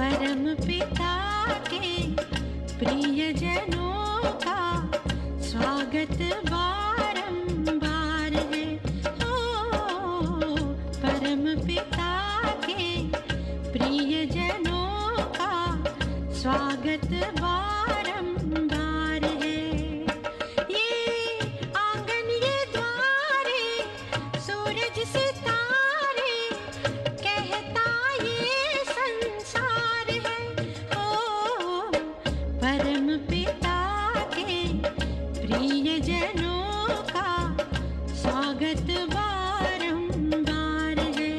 परम पिता के प्रियजनों का स्वागत बारंबार है। ओ परम पिता के प्रियजनों का स्वागत बारंबार है। ये आंगन ये द्वारे सूरज सितारे कहता ये संसार है। ओ परम पिता के प्रियजनों का स्वागत बारंबार है।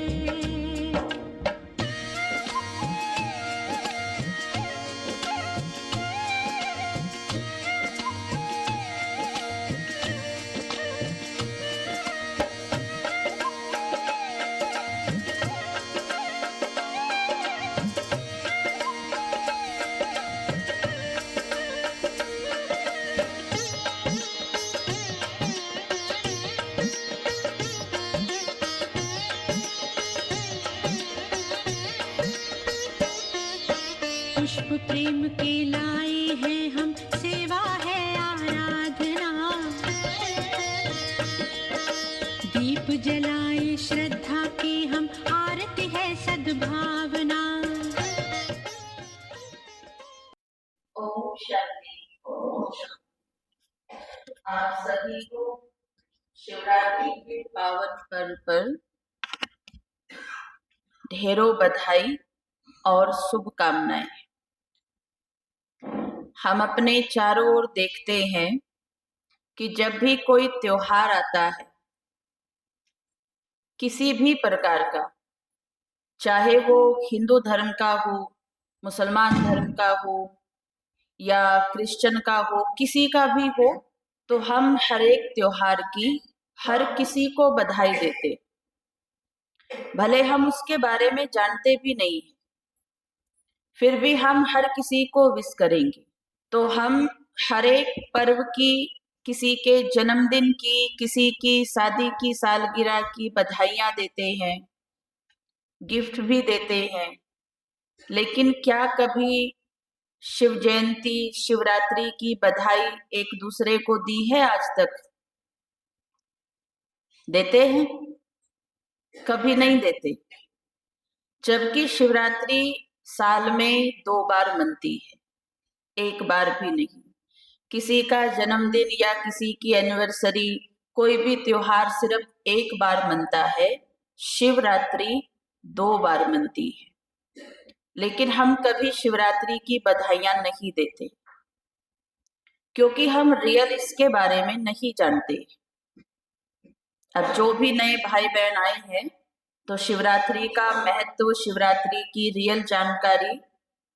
पुष्प प्रेम के लाए हैं हम, सेवा है आराधना। दीप जलाए श्रद्धा की हम, आरती है सद्भावना। ओम शांति। ओम शांति। आप सभी को शिवरात्रि के पावन पर्व पर ढेरों बधाई और शुभकामनाएं। हम अपने चारों ओर देखते हैं कि जब भी कोई त्योहार आता है किसी भी प्रकार का, चाहे वो हिंदू धर्म का हो, मुसलमान धर्म का हो या क्रिश्चियन का हो, किसी का भी हो, तो हम हर एक त्योहार की हर किसी को बधाई देते, भले हम उसके बारे में जानते भी नहीं, फिर भी हम हर किसी को विश करेंगे। तो हम हर एक पर्व की, किसी के जन्मदिन की, किसी की शादी की सालगिरह की बधाइयां देते हैं, गिफ्ट भी देते हैं। लेकिन क्या कभी शिव जयंती, शिवरात्रि की बधाई एक दूसरे को दी है आज तक? देते हैं? कभी नहीं देते। जबकि शिवरात्रि साल में 2 बार मनती है, एक बार भी नहीं। किसी का जन्मदिन या किसी की एनिवर्सरी, कोई भी त्योहार सिर्फ एक बार मनता है, शिवरात्रि 2 बार मनती है। लेकिन हम कभी शिवरात्रि की बधाइयां नहीं देते, क्योंकि हम रियल इसके बारे में नहीं जानते। अब जो भी नए भाई बहन आए हैं, तो शिवरात्रि का महत्व, शिवरात्रि की रियल जानकारी,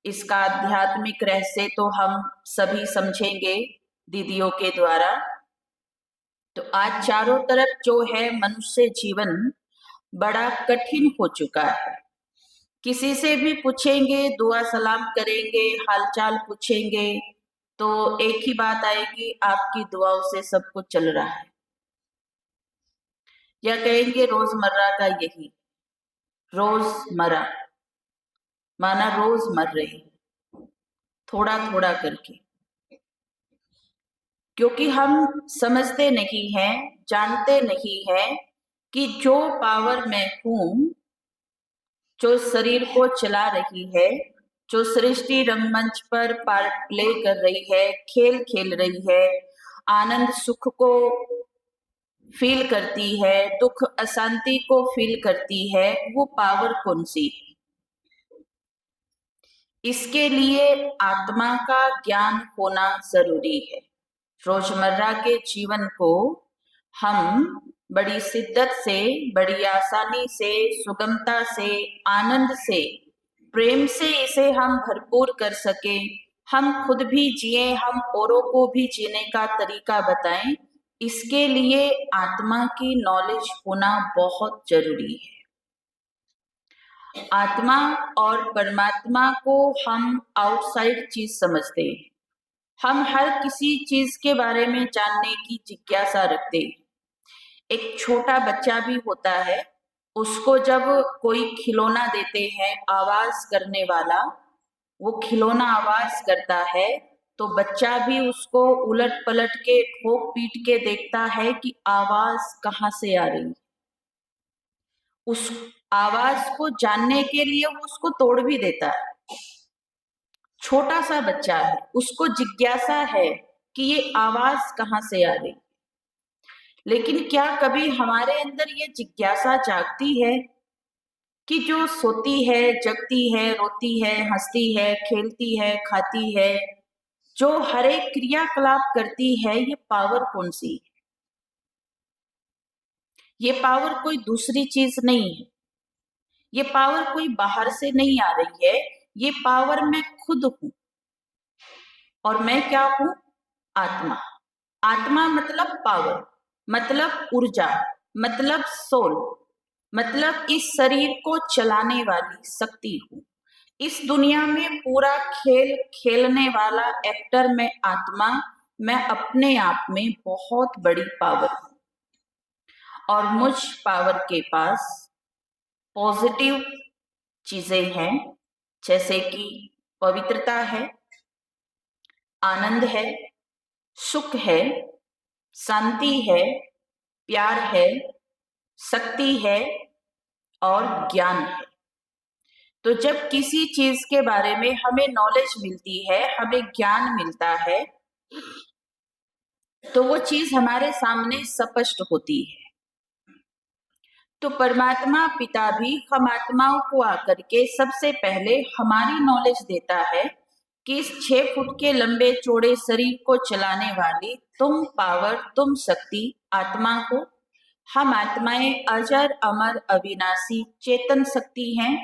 इसका आध्यात्मिक रहस्य तो हम सभी समझेंगे दीदियों के द्वारा। तो आज चारों तरफ जो है मनुष्य जीवन बड़ा कठिन हो चुका है। किसी से भी पूछेंगे, दुआ सलाम करेंगे, हालचाल पूछेंगे, तो एक ही बात आएगी, आपकी दुआओं से सब कुछ चल रहा है। या कहेंगे रोजमर्रा का यही, रोजमर्रा माना रोज मर रहे, थोड़ा थोड़ा करके। क्योंकि हम समझते नहीं हैं, जानते नहीं हैं कि जो पावर मैं हूं, जो शरीर को चला रही है, जो सृष्टि रंगमंच पर पार्ट प्ले कर रही है, खेल खेल रही है, आनंद सुख को फील करती है, दुख अशांति को फील करती है, वो पावर कौन सी है? इसके लिए आत्मा का ज्ञान होना जरूरी है। रोजमर्रा के जीवन को हम बड़ी शिद्दत से, बड़ी आसानी से, सुगमता से, आनंद से, प्रेम से इसे हम भरपूर कर सके, हम खुद भी जिए, हम औरों को भी जीने का तरीका बताएं, इसके लिए आत्मा की नॉलेज होना बहुत जरूरी है। आत्मा और परमात्मा को हम आउटसाइड चीज समझते हैं। हम हर किसी चीज के बारे में जानने की जिज्ञासा रखते हैं। एक छोटा बच्चा भी होता है, उसको जब कोई खिलौना देते हैं आवाज करने वाला, वो खिलौना आवाज करता है तो बच्चा भी उसको उलट पलट के ठोक पीट के देखता है कि आवाज कहाँ से आ रही है। उस आवाज को जानने के लिए वो उसको तोड़ भी देता है। छोटा सा बच्चा है, उसको जिज्ञासा है कि ये आवाज कहाँ से आ रही। लेकिन क्या कभी हमारे अंदर ये जिज्ञासा जागती है कि जो सोती है, जगती है, रोती है, हंसती है, खेलती है, खाती है, जो हर एक क्रियाकलाप करती है, ये पावर कौन सी है? ये पावर कोई दूसरी चीज नहीं है। ये पावर कोई बाहर से नहीं आ रही है। ये पावर मैं खुद हूं। और मैं क्या हूं? आत्मा। आत्मा मतलब पावर, मतलब ऊर्जा, मतलब सोल, मतलब इस शरीर को चलाने वाली शक्ति हूं। इस दुनिया में पूरा खेल खेलने वाला एक्टर मैं आत्मा। मैं अपने आप में बहुत बड़ी पावर हूं और मुझ पावर के पास पॉजिटिव चीजें हैं, जैसे कि पवित्रता है, आनंद है, सुख है, शांति है, प्यार है, शक्ति है और ज्ञान है। तो जब किसी चीज के बारे में हमें नॉलेज मिलती है, हमें ज्ञान मिलता है, तो वो चीज हमारे सामने स्पष्ट होती है। तो परमात्मा पिता भी हम आत्माओं को आकर के सबसे पहले हमारी नॉलेज देता है कि इस 6 फुट के लंबे चौड़े शरीर को चलाने वाली तुम पावर, तुम शक्ति आत्मा हो। हम आत्माएं अजर अमर अविनाशी चेतन शक्ति हैं।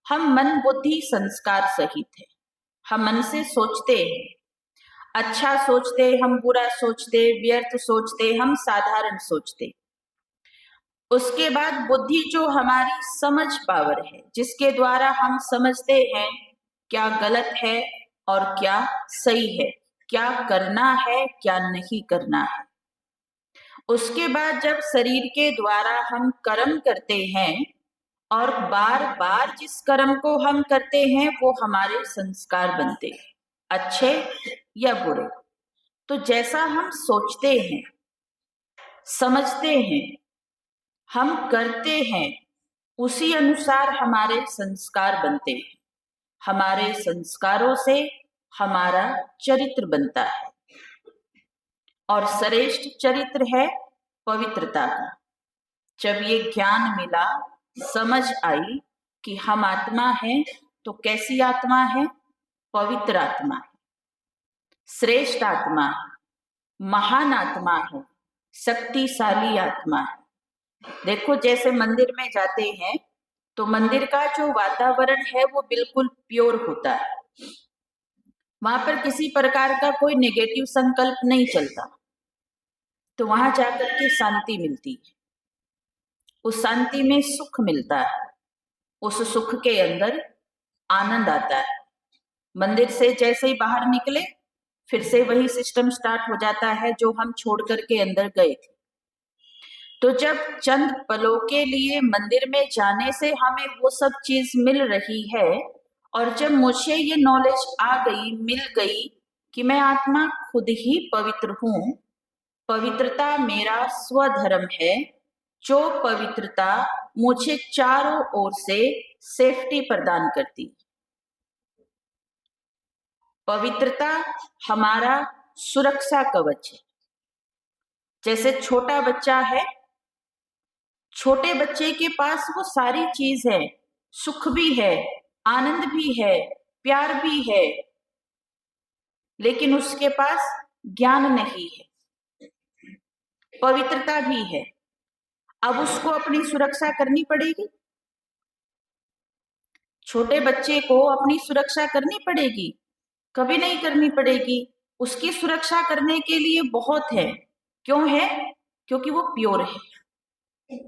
हम मन बुद्धि संस्कार सहित है। हम मन से सोचते हैं, अच्छा सोचते, हम बुरा सोचते, व्यर्थ सोचते, हम साधारण सोचते। उसके बाद बुद्धि जो हमारी समझ पावर है, जिसके द्वारा हम समझते हैं क्या गलत है और क्या सही है, क्या करना है क्या नहीं करना है। उसके बाद जब शरीर के द्वारा हम कर्म करते हैं और बार बार जिस कर्म को हम करते हैं वो हमारे संस्कार बनते हैं, अच्छे या बुरे। तो जैसा हम सोचते हैं, समझते हैं, हम करते हैं, उसी अनुसार हमारे संस्कार बनते हैं। हमारे संस्कारों से हमारा चरित्र बनता है और श्रेष्ठ चरित्र है पवित्रता का। जब ये ज्ञान मिला, समझ आई कि हम आत्मा हैं, तो कैसी आत्मा है? पवित्र आत्मा है, श्रेष्ठ आत्मा है, महान आत्मा है, शक्तिशाली आत्मा है। देखो, जैसे मंदिर में जाते हैं तो मंदिर का जो वातावरण है वो बिल्कुल प्योर होता है। वहां पर किसी प्रकार का कोई नेगेटिव संकल्प नहीं चलता। तो वहां जाकर के शांति मिलती है। उस शांति में सुख मिलता है। उस सुख के अंदर आनंद आता है। मंदिर से जैसे ही बाहर निकले, फिर से वही सिस्टम स्टार्ट हो जाता है जो हम छोड़ करके अंदर गए थे। तो जब चंद पलों के लिए मंदिर में जाने से हमें वो सब चीज मिल रही है, और जब मुझे ये नॉलेज आ गई, मिल गई कि मैं आत्मा खुद ही पवित्र हूँ, पवित्रता मेरा स्वधर्म है, जो पवित्रता मुझे चारों ओर से सेफ्टी प्रदान करती। पवित्रता हमारा सुरक्षा कवच है। जैसे छोटा बच्चा है, छोटे बच्चे के पास वो सारी चीज है, सुख भी है, आनंद भी है, प्यार भी है, लेकिन उसके पास ज्ञान नहीं है, पवित्रता भी है। अब उसको अपनी सुरक्षा करनी पड़ेगी। छोटे बच्चे को अपनी सुरक्षा करनी पड़ेगी? कभी नहीं करनी पड़ेगी। उसकी सुरक्षा करने के लिए बहुत है। क्यों है? क्योंकि वो प्योर है।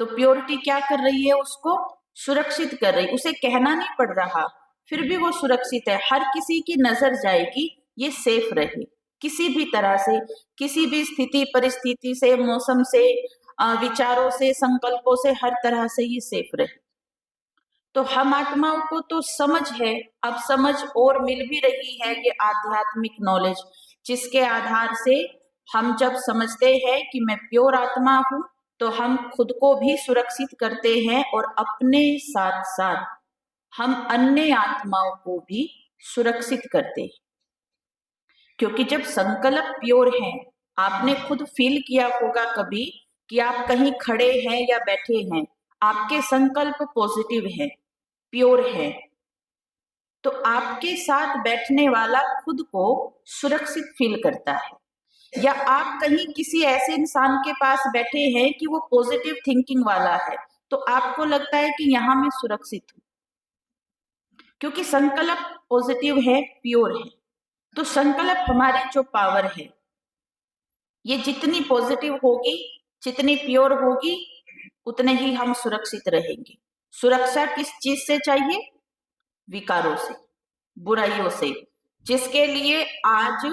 तो प्योरिटी क्या कर रही है? उसको सुरक्षित कर रही। उसे कहना नहीं पड़ रहा, फिर भी वो सुरक्षित है। हर किसी की नजर जाएगी ये सेफ रहे, किसी भी तरह से, किसी भी स्थिति परिस्थिति से, मौसम से, विचारों से, संकल्पों से, हर तरह से ये सेफ रहे। तो हम आत्माओं को तो समझ है, अब समझ और मिल भी रही है, ये आध्यात्मिक नॉलेज, जिसके आधार से हम जब समझते हैं कि मैं प्योर आत्मा हूं, तो हम खुद को भी सुरक्षित करते हैं और अपने साथ साथ हम अन्य आत्माओं को भी सुरक्षित करते हैं। क्योंकि जब संकल्प प्योर है, आपने खुद फील किया होगा कभी कि आप कहीं खड़े हैं या बैठे हैं, आपके संकल्प पॉजिटिव है, प्योर है, तो आपके साथ बैठने वाला खुद को सुरक्षित फील करता है। या आप कहीं किसी ऐसे इंसान के पास बैठे हैं कि वो पॉजिटिव थिंकिंग वाला है, तो आपको लगता है कि यहां मैं सुरक्षित हूं, क्योंकि संकल्प पॉजिटिव है, प्योर है। तो संकल्प हमारी जो पावर है, ये जितनी पॉजिटिव होगी, जितनी प्योर होगी, उतने ही हम सुरक्षित रहेंगे। सुरक्षा किस चीज से चाहिए? विकारों से, बुराइयों से, जिसके लिए आज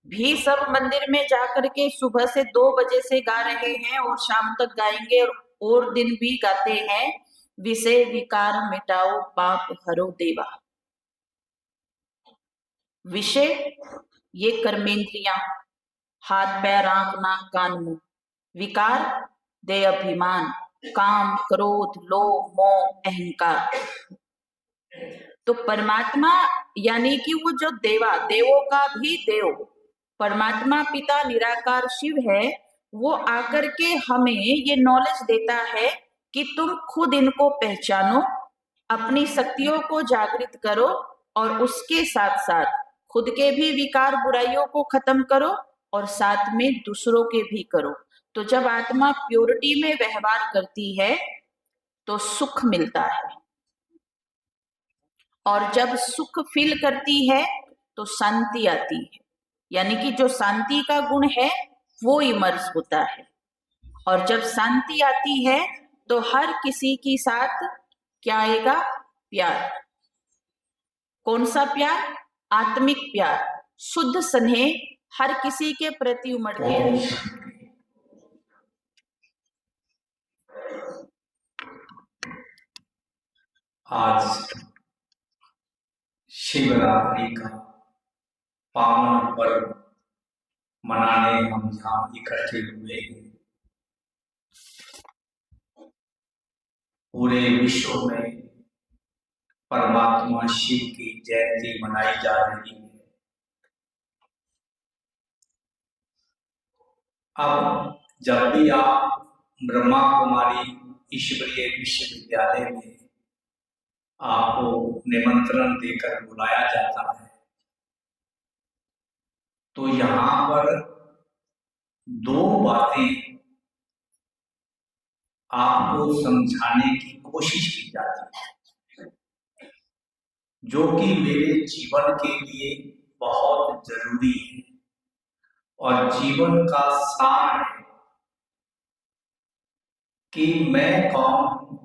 भी सब मंदिर में जाकर के सुबह से 2 बजे से गा रहे हैं और शाम तक गाएंगे, और दिन भी गाते हैं, विषय विकार मिटाओ पाप हरो देवा। विषय ये कर्मेंद्रियां, हाथ पैर आंख नाक कान मुंह। विकार दे अभिमान, काम क्रोध लोभ मोह अहंकार। तो परमात्मा यानी कि वो जो देवा, देवों का भी देव, परमात्मा पिता निराकार शिव है, वो आकर के हमें ये नॉलेज देता है कि तुम खुद इनको पहचानो, अपनी शक्तियों को जागृत करो, और उसके साथ साथ खुद के भी विकार बुराइयों को खत्म करो और साथ में दूसरों के भी करो। तो जब आत्मा प्योरिटी में व्यवहार करती है तो सुख मिलता है, और जब सुख फील करती है तो शांति आती है, यानी कि जो शांति का गुण है वो इमर्ज होता है। और जब शांति आती है तो हर किसी के साथ क्या आएगा? प्यार। कौन सा प्यार? आत्मिक प्यार, शुद्ध स्नेह हर किसी के प्रति उमड़ के आएगा। आज शिवरात्रि का पावन पर्व मनाने हम यहाँ इकट्ठे हुए हैं। पूरे विश्व में परमात्मा शिव की जयंती मनाई जा रही है। अब जब भी आप ब्रह्मा कुमारी ईश्वरीय विश्वविद्यालय में आपको निमंत्रण देकर बुलाया जाता है, तो यहाँ पर 2 बातें आपको समझाने की कोशिश की जाती है, जो कि मेरे जीवन के लिए बहुत जरूरी है और जीवन का सार है कि मैं कौन हूं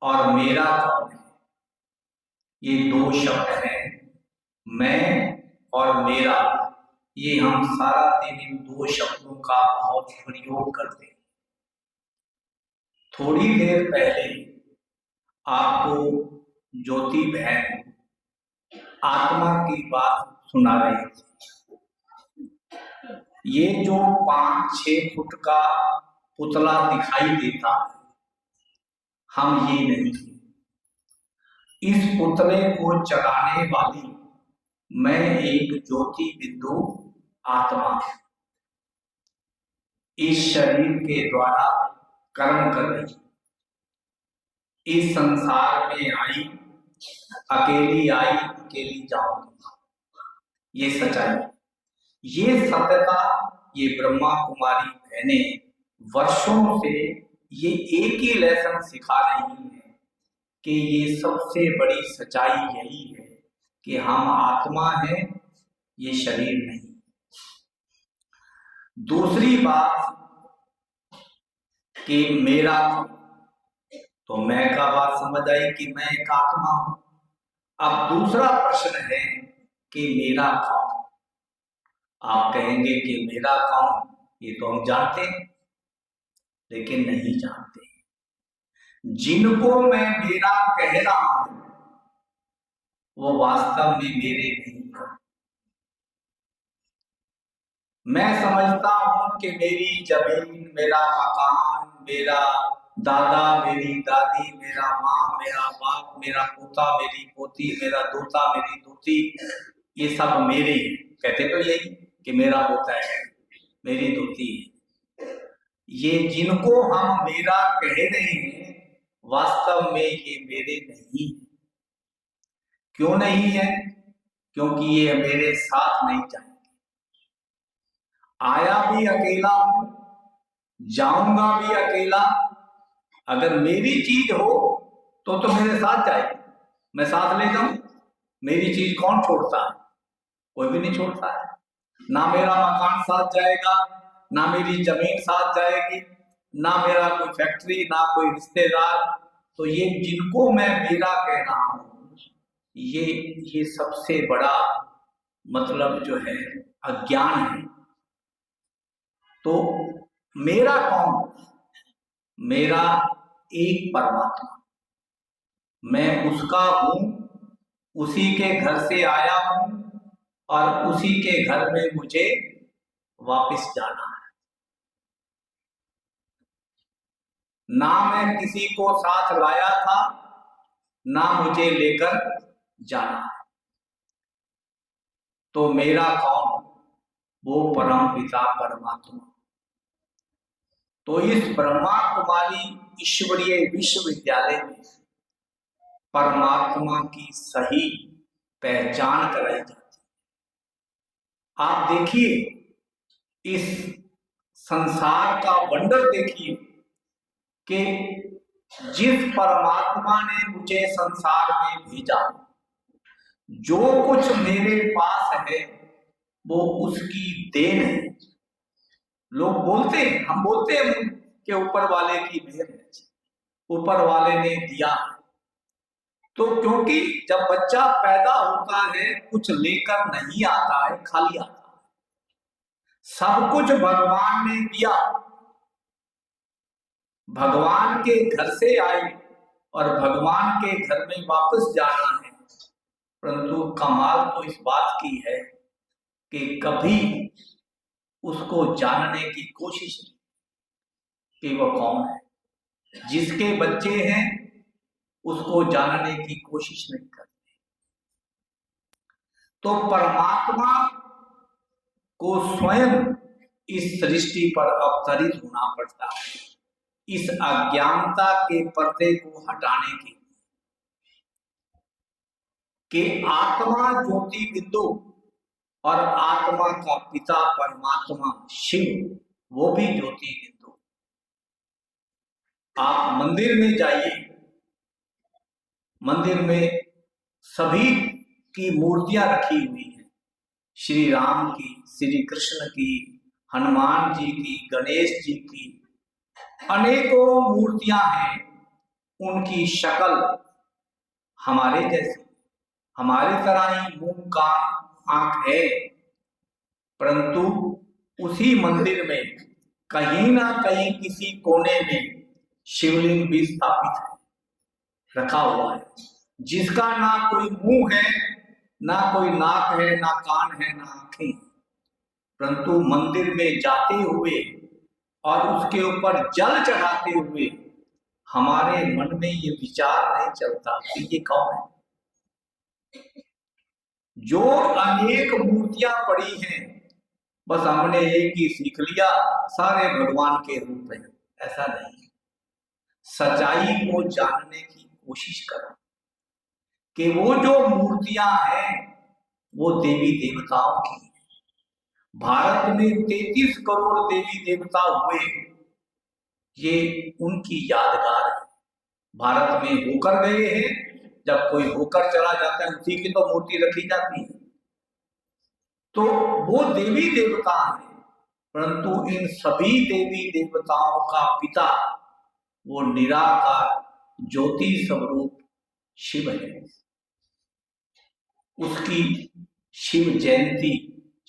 और मेरा कौन है। ये 2 शब्द हैं, मैं और मेरा। ये हम सारा दिन इन 2 शब्दों का बहुत प्रयोग करते हैं। थोड़ी देर पहले आपको ज्योति बहन आत्मा की बात सुना रही थी। ये जो 5-6 फुट का पुतला दिखाई देता है, हम ये नहीं। इस पुतले को चलाने वाली मैं एक ज्योति बिंदु आत्मा हूं, इस शरीर के द्वारा कर्म कर रही, इस संसार में आई, अकेली जाऊंगी। ये सच्चाई, ये सत्यता, ये ब्रह्मा कुमारी बहनें वर्षों से ये एक ही लेसन सिखा रही है कि ये सबसे बड़ी सच्चाई यही है कि हम आत्मा हैं, ये शरीर नहीं। दूसरी बात कि मेरा, तो मैं का बात समझ आई कि मैं एक आत्मा हूं। अब दूसरा प्रश्न है कि मेरा कौन। आप कहेंगे कि मेरा कौन, ये तो हम जानते हैं, लेकिन नहीं जानते। जिनको मैं मेरा कह रहा हूं वो वास्तव में मेरे नहीं है। मैं समझता हूं कि मेरी जमीन, मेरा मकान, मेरा दादा, मेरी दादी, मेरा माँ, मेरा बाप, मेरा पोता, मेरी पोती, मेरा दोता, मेरी दोती, ये सब मेरे हैं। कहते तो यही कि मेरा पोता है, मेरी दोती है। ये जिनको हम मेरा कह रहे हैं वास्तव में ये मेरे नहीं है। क्यों नहीं है? क्योंकि ये मेरे साथ नहीं जाएंगे। आया भी अकेला हूं, जाऊंगा भी अकेला। अगर मेरी चीज हो तो मेरे साथ जाएगी, मैं साथ ले जाऊं। मेरी चीज कौन छोड़ता है? कोई भी नहीं छोड़ता है। ना मेरा मकान साथ जाएगा, ना मेरी जमीन साथ जाएगी, ना मेरा कोई फैक्ट्री, ना कोई रिश्तेदार। तो ये जिनको मैं मेरा कह रहा हूं ये सबसे बड़ा मतलब जो है अज्ञान है। तो मेरा कौन? मेरा एक परमात्मा, मैं उसका हूं, उसी के घर से आया हूं और उसी के घर में मुझे वापस जाना है। ना मैं किसी को साथ लाया था, ना मुझे लेकर जाना है। तो मेरा कौन? वो परम पिता परमात्मा। तो इस ब्रह्मा कुमारी ईश्वरीय विश्वविद्यालय में परमात्मा की सही पहचान कराई जाती है। आप देखिए, इस संसार का वंडर देखिए कि जिस परमात्मा ने मुझे संसार में भेजा, जो कुछ मेरे पास है वो उसकी देन है। लोग बोलते हैं, हम बोलते हैं कि ऊपर वाले की मेहर है, ऊपर वाले ने दिया है। तो क्योंकि जब बच्चा पैदा होता है कुछ लेकर नहीं आता है, खाली आता है। सब कुछ भगवान ने दिया, भगवान के घर से आए और भगवान के घर में वापस जाना है। परंतु कमाल तो इस बात की है कि कभी उसको जानने की कोशिश नहीं कि वो कौन है। जिसके बच्चे हैं उसको जानने की कोशिश नहीं करते। तो परमात्मा को स्वयं इस सृष्टि पर अवतरित होना पड़ता है, इस अज्ञानता के पर्दे को हटाने के लिए। कि आत्मा ज्योति बिंदु और आत्मा का पिता परमात्मा शिव वो भी ज्योति बिंदु। आप मंदिर में जाइए, मंदिर में सभी की मूर्तियां रखी हुई हैं, श्री राम की, श्री कृष्ण की, हनुमान जी की, गणेश जी की, अनेकों मूर्तियां हैं। उनकी शक्ल हमारे जैसी, हमारी तरह ही मुंह कान आंख है। परंतु उसी मंदिर में कहीं ना कहीं किसी कोने में शिवलिंग भी स्थापित है, रखा हुआ है, जिसका ना कोई मुंह है, ना कोई नाक है, ना कान है, ना आंखें। परंतु मंदिर में जाते हुए और उसके ऊपर जल चढ़ाते हुए हमारे मन में ये विचार नहीं चलता कि ये कौन है। जो अनेक मूर्तियां पड़ी हैं, बस हमने एक ही सीख लिया, सारे भगवान के रूप हैं। ऐसा नहीं, सच्चाई को जानने की कोशिश करो कि वो जो मूर्तियां हैं वो देवी देवताओं की। भारत में 33 करोड़ देवी देवता हुए, ये उनकी यादगार है। भारत में होकर गए हैं, जब कोई होकर चला जाता है उसी की तो मूर्ति रखी जाती है। तो वो देवी देवता है, परंतु इन सभी देवी देवताओं का पिता वो निराकार ज्योति स्वरूप शिव है। उसकी शिव जयंती,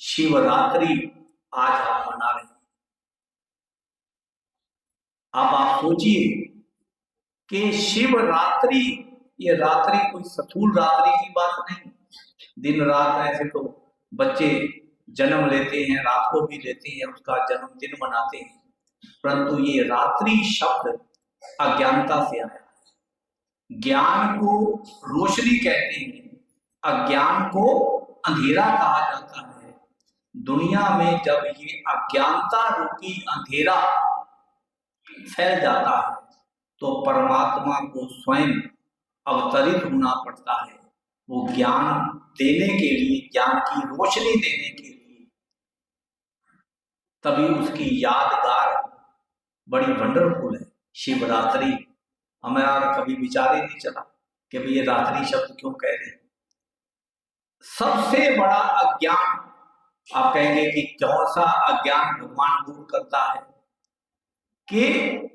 शिवरात्रि आज हम मना रहे हैं। अब आप सोचिए कि शिवरात्रि, ये रात्रि कोई स्थूल रात्रि की बात नहीं। दिन रात ऐसे तो बच्चे जन्म लेते हैं, रात को भी लेते हैं, उसका जन्मदिन मनाते हैं, परंतु ये रात्रि शब्द अज्ञानता से आया। ज्ञान को रोशनी कहते हैं, अज्ञान को अंधेरा कहा जाता है। दुनिया में जब ये अज्ञानता रूपी अंधेरा फैल जाता है तो परमात्मा को स्वयं अवतरित होना पड़ता है, वो ज्ञान देने के लिए, ज्ञान की रोशनी देने के लिए। तभी उसकी यादगार बड़ी वंडरफुल है शिवरात्रि। हमारा कभी विचार ही नहीं चला कि भाई ये रात्रि शब्द क्यों कह रहे हैं। सबसे बड़ा अज्ञान, आप कहेंगे कि कौन सा अज्ञान भगवान दूर करता है, कि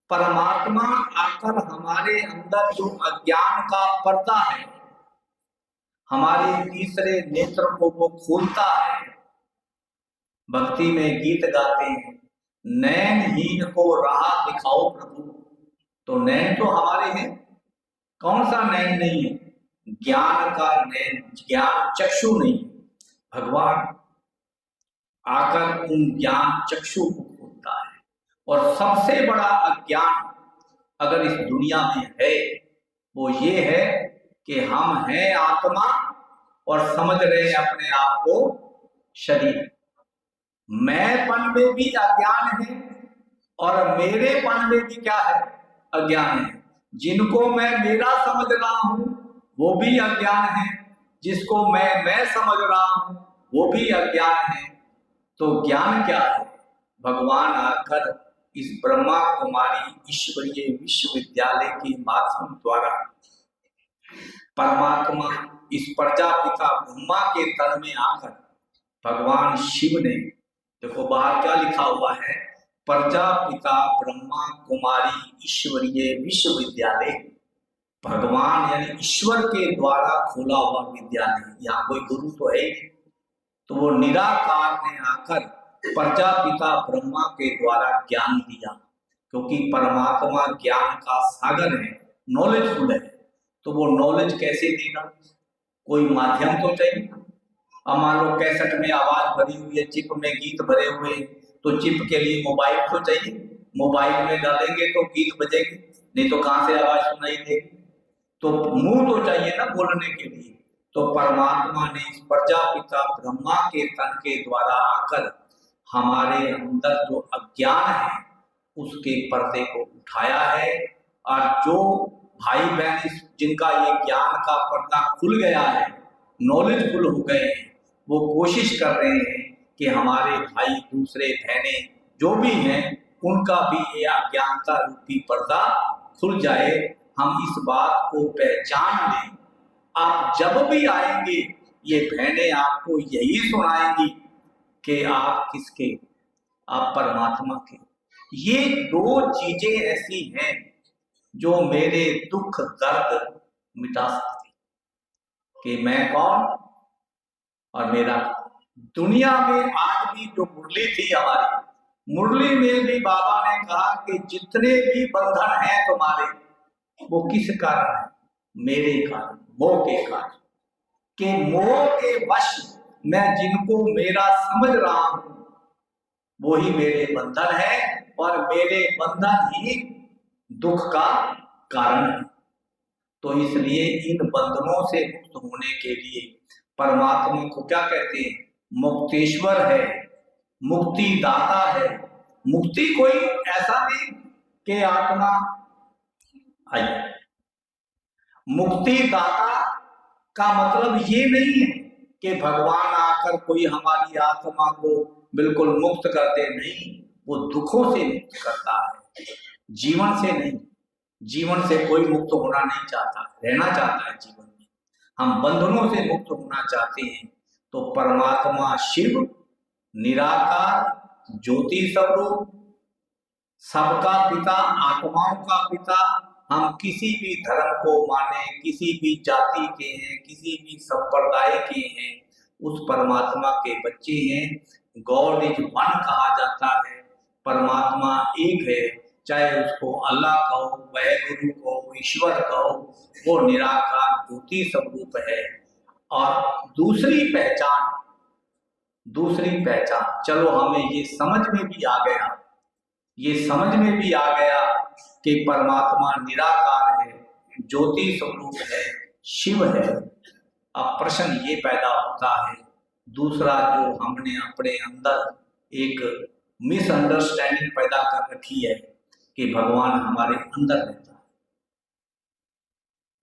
परमात्मा आकर हमारे अंदर जो अज्ञान का पर्दा है, हमारे तीसरे नेत्र को वो खोलता है। भक्ति में गीत गाते हैं, नैनहीन को राह दिखाओ प्रभु। तो नैन तो हमारे हैं, कौन सा नैन नहीं है? ज्ञान का नैन, ज्ञान चक्षु नहीं। भगवान आकर उन ज्ञान चक्षु को खोलता है। और सबसे बड़ा अज्ञान अगर इस दुनिया में है वो ये है कि हम हैं आत्मा और समझ रहे हैं अपने आप को शरीर। मैंपन में भी अज्ञान है और मेरेपन में भी क्या है? अज्ञान है। जिनको मैं मेरा समझ रहा हूं वो भी अज्ञान है, जिसको मैं समझ रहा हूं वो भी अज्ञान है। तो ज्ञान क्या है? भगवान आकर इस ब्रह्मा कुमारी ईश्वरीय विश्वविद्यालय के माध्यम द्वारा परमात्मा इस प्रजापिता ब्रह्मा के तन में आकर भगवान शिव ने, देखो बाहर क्या लिखा हुआ है, प्रजापिता ब्रह्मा कुमारी ईश्वरीय विश्वविद्यालय। भगवान यानी ईश्वर के द्वारा खोला हुआ विद्यालय, यहाँ कोई गुरु तो है। तो वो निराकार ने आकर प्रजापिता ब्रह्मा के द्वारा ज्ञान दिया, क्योंकि परमात्मा ज्ञान का सागर है, नॉलेजफुल है। तो वो नॉलेज कैसे देगा? कोई माध्यम तो चाहिए। अब मान लो कैसेट में आवाज भरी हुई है, चिप में गीत भरे हुए हैं, तो चिप के लिए मोबाइल तो चाहिए। मोबाइल में डालेंगे तो गीत बजेंगे, नहीं तो कहां से आवाज सुनाई देगी? तो मुंह तो चाहिए ना बोलने के लिए। तो परमात्मा ने इस प्रजापिता ब्रह्मा के तन के द्वारा आकर हमारे अंदर जो अज्ञान है उसके पर्दे को उठाया है। और जो भाई बहन जिनका ये ज्ञान का पर्दा खुल गया है, नॉलेजफुल हो गए हैं, वो कोशिश कर रहे हैं कि हमारे भाई दूसरे बहने जो भी हैं उनका भी ये अज्ञानता रूपी पर्दा खुल जाए, हम इस बात को पहचान लें। आप जब भी आएंगे ये बहनें आपको यही सुनाएंगी कि आप किसके? आप परमात्मा के। ये दो चीजें ऐसी हैं जो मेरे दुख दर्द मिटा सकती, कि मैं कौन और मेरा। दुनिया में आज भी जो मुरली थी हमारी, मुरली में भी बाबा ने कहा कि जितने भी बंधन हैं तुम्हारे, वो किस कारण है? मेरे कारण, मोह के कारण। कि मोह के वश मैं जिनको मेरा समझ रहा हूं वो ही मेरे बंधन है, और मेरे बंधन ही दुख का कारण है। तो इसलिए इन बंधनों से मुक्त होने के लिए परमात्मा को क्या कहते हैं? मुक्तेश्वर है, मुक्ति दाता है। मुक्ति कोई ऐसा नहीं कि आत्मा आई। मुक्ति दाता का मतलब ये नहीं है कि भगवान आकर कोई हमारी आत्मा को बिल्कुल मुक्त कर दे, नहीं, वो दुखों से मुक्त करता है, जीवन से नहीं। जीवन से कोई मुक्त होना नहीं चाहता, रहना चाहता है जीवन में। हम बंधनों से मुक्त होना चाहते हैं। तो परमात्मा शिव निराकार ज्योति स्वरूप, सबका पिता, आत्माओं का पिता, हम किसी भी धर्म को माने, किसी भी जाति के हैं, किसी भी संप्रदाय के हैं, उस परमात्मा के बच्चे हैं। गॉड इज वन कहा जाता है, परमात्मा एक है। चाहे उसको अल्लाह कहो, वाहेगुरु कहो, ईश्वर कहो, वो निराकार ज्योति स्वरूप है। और दूसरी पहचान चलो हमें ये समझ में भी आ गया कि परमात्मा निराकार है, ज्योति स्वरूप है, शिव है। अब प्रश्न ये पैदा होता है, दूसरा जो हमने अपने अंदर एक मिसअंडरस्टैंडिंग पैदा कर रखी है कि भगवान हमारे अंदर रहता है,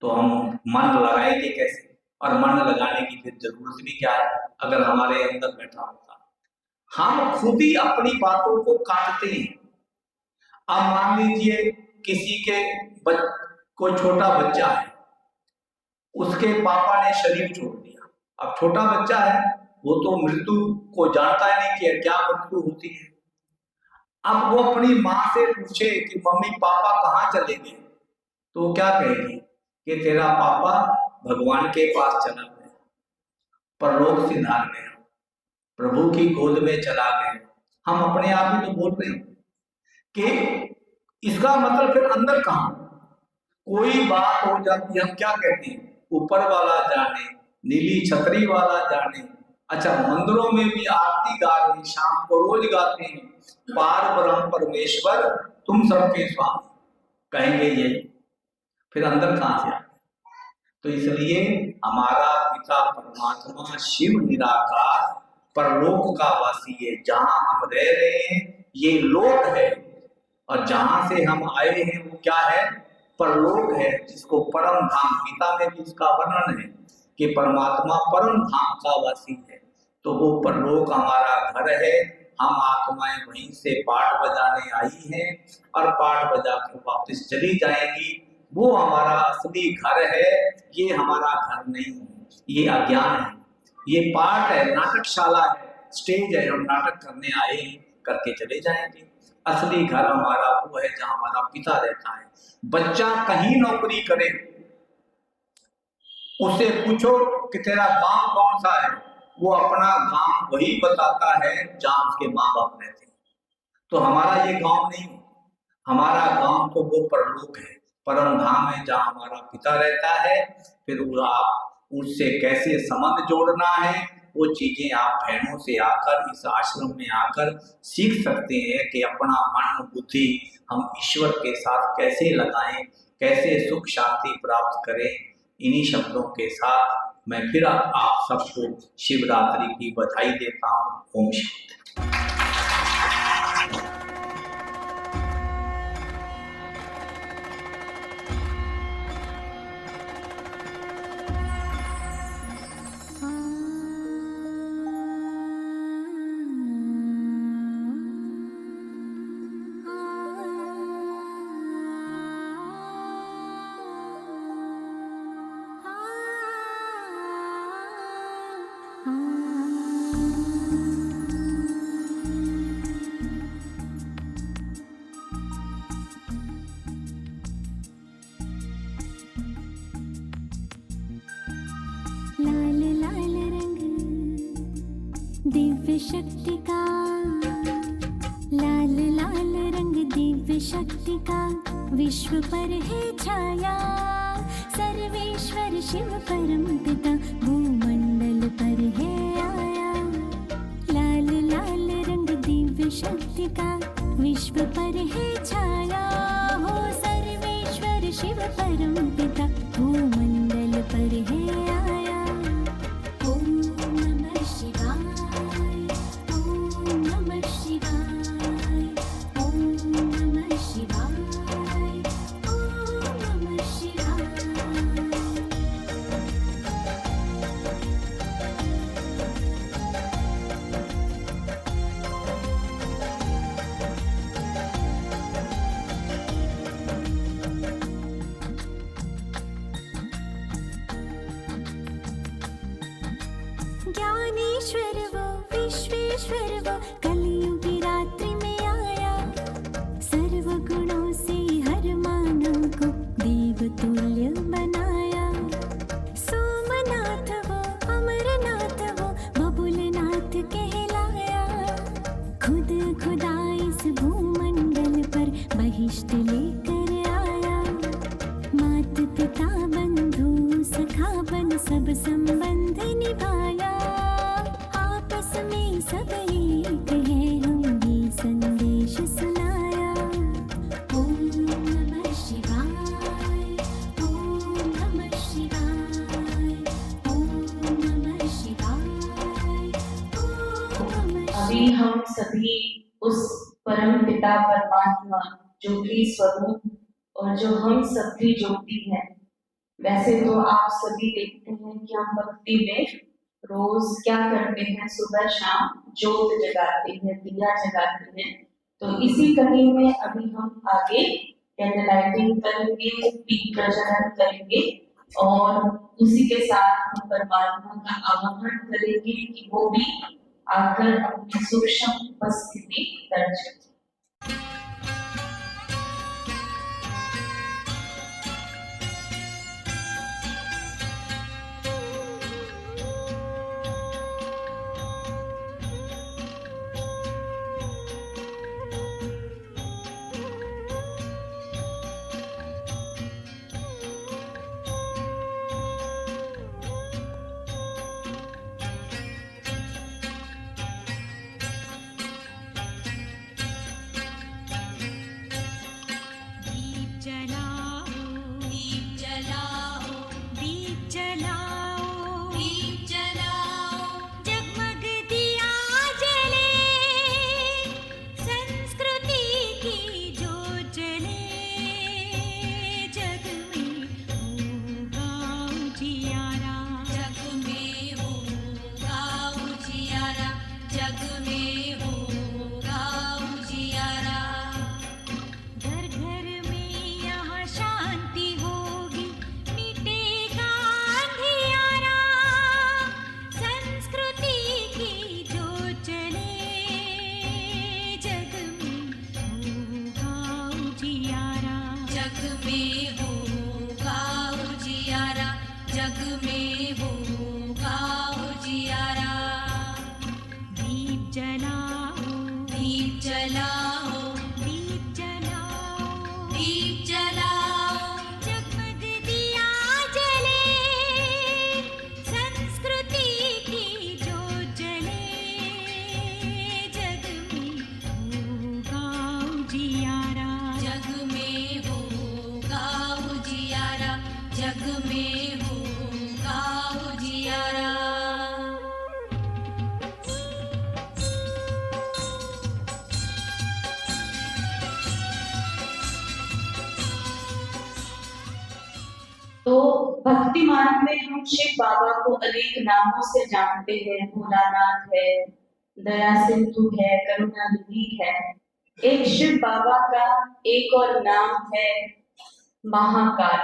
तो हम मन लगाएंगे कैसे? और मन लगाने की फिर जरूरत भी क्या है अगर हमारे अंदर बैठा होता? हम खुद ही अपनी बातों को काटते हैं। अब मान लीजिए किसी के कोई छोटा बच्चा है, उसके पापा ने शरीर छोड़ दिया। अब छोटा बच्चा है, वो तो मृत्यु को जानता ही नहीं कि क्या मृत्यु होती है। अब वो अपनी माँ से पूछे कि मम्मी पापा कहाँ चले गए, तो वो क्या कहेगी कि तेरा पापा भगवान के पास चला गया, परलोक सिधार गया, प्रभु की गोद में चला गया। हम अपने आप ही तो बोल रहे हैं कि इसका मतलब फिर अंदर कहाँ? कोई बात हो जाती है, हम क्या कहते हैं? ऊपर वाला जाने, नीली छतरी वाला जाने। अच्छा, मंदिरों में भी आरती गा रहे हैं, शाम को रोज गाते हैं, पार ब्रह्म परमेश्वर तुम सबके स्वामी, कहेंगे यही, फिर अंदर कहाँ से आए? तो इसलिए हमारा पिता परमात्मा शिव निराकार परलोक का वासी है। जहां हम रह रहे हैं ये लोक है, और जहां से हम आए हैं वो क्या है? परलोक है, जिसको परम धाम, गीता में भी इसका वर्णन है कि परमात्मा परम धाम का वासी है। तो वो परलोक हमारा घर है। हम आत्माएं वहीं से पाठ बजाने आई हैं और पाठ बजा कर वापस चली जाएंगी। वो हमारा असली घर है, ये हमारा घर नहीं है, ये अज्ञान है, ये पाठ है, नाटकशाला है, स्टेज है, हम नाटक करने आए हैं, करके चले जाएंगे। असली घर हमारा वो है जहाँ हमारा पिता रहता है। बच्चा कहीं नौकरी करे, उससे पूछो कि तेरा गांव कौन सा है, वो अपना गांव वही बताता है जहाँ उसके माँ बाप रहते हैं। तो हमारा ये गांव नहीं, हमारा गांव तो वो परलोक है, परम धाम है, जहाँ हमारा पिता रहता है। फिर आप उससे कैसे संबंध जोड़ना है, वो चीजें आप बहनों से आकर, इस आश्रम में आकर सीख सकते हैं कि अपना मन बुद्धि हम ईश्वर के साथ कैसे लगाएं, कैसे सुख शांति प्राप्त करें। इन्हीं शब्दों के साथ मैं फिर आप सबको शिवरात्रि की बधाई देता हूँ। ओम शांति। दिव्य शक्ति का, लाल लाल रंग दिव्य शक्ति का, विश्व पर है छाया। सर्वेश्वर शिव परम पिता भूमंडल पर है आया। लाल लाल रंग दिव्य शक्ति का, विश्व पर है छाया। हो सर्वेश्वर शिव परम पिता भूमंडल पर है आया। जीवन सब संबंध निभाया, आपस में सब एक है, हम ये संदेश सुनाया। ओम नमः शिवाय, ओम नमः शिवाय, ओम नमः शिवाय, ओम नमः। अभी हम सभी उस परम पिता परमात्मा जो कि स्वरूप और जो हम सभी ज्योति है। वैसे तो आप सभी देखते हैं कि हम भक्ति में रोज क्या करते हैं, सुबह शाम ज्योत जगाते हैं, दिया जगाते हैं। तो इसी कड़ी में अभी हम आगे कैंडल लाइटिंग करेंगे, दीप प्रज्वलन करेंगे और उसी के साथ हम परमात्मा का आवाहन करेंगे कि वो भी आकर अपनी सूक्ष्म उपस्थिति दर्ज करें। तो भक्ति मार्ग में हम शिव बाबा को अनेक नामों से जानते हैं। भोलानाथ है, दया सिंधु है, करुणानिधि है। एक शिव बाबा का एक और नाम है महाकाल।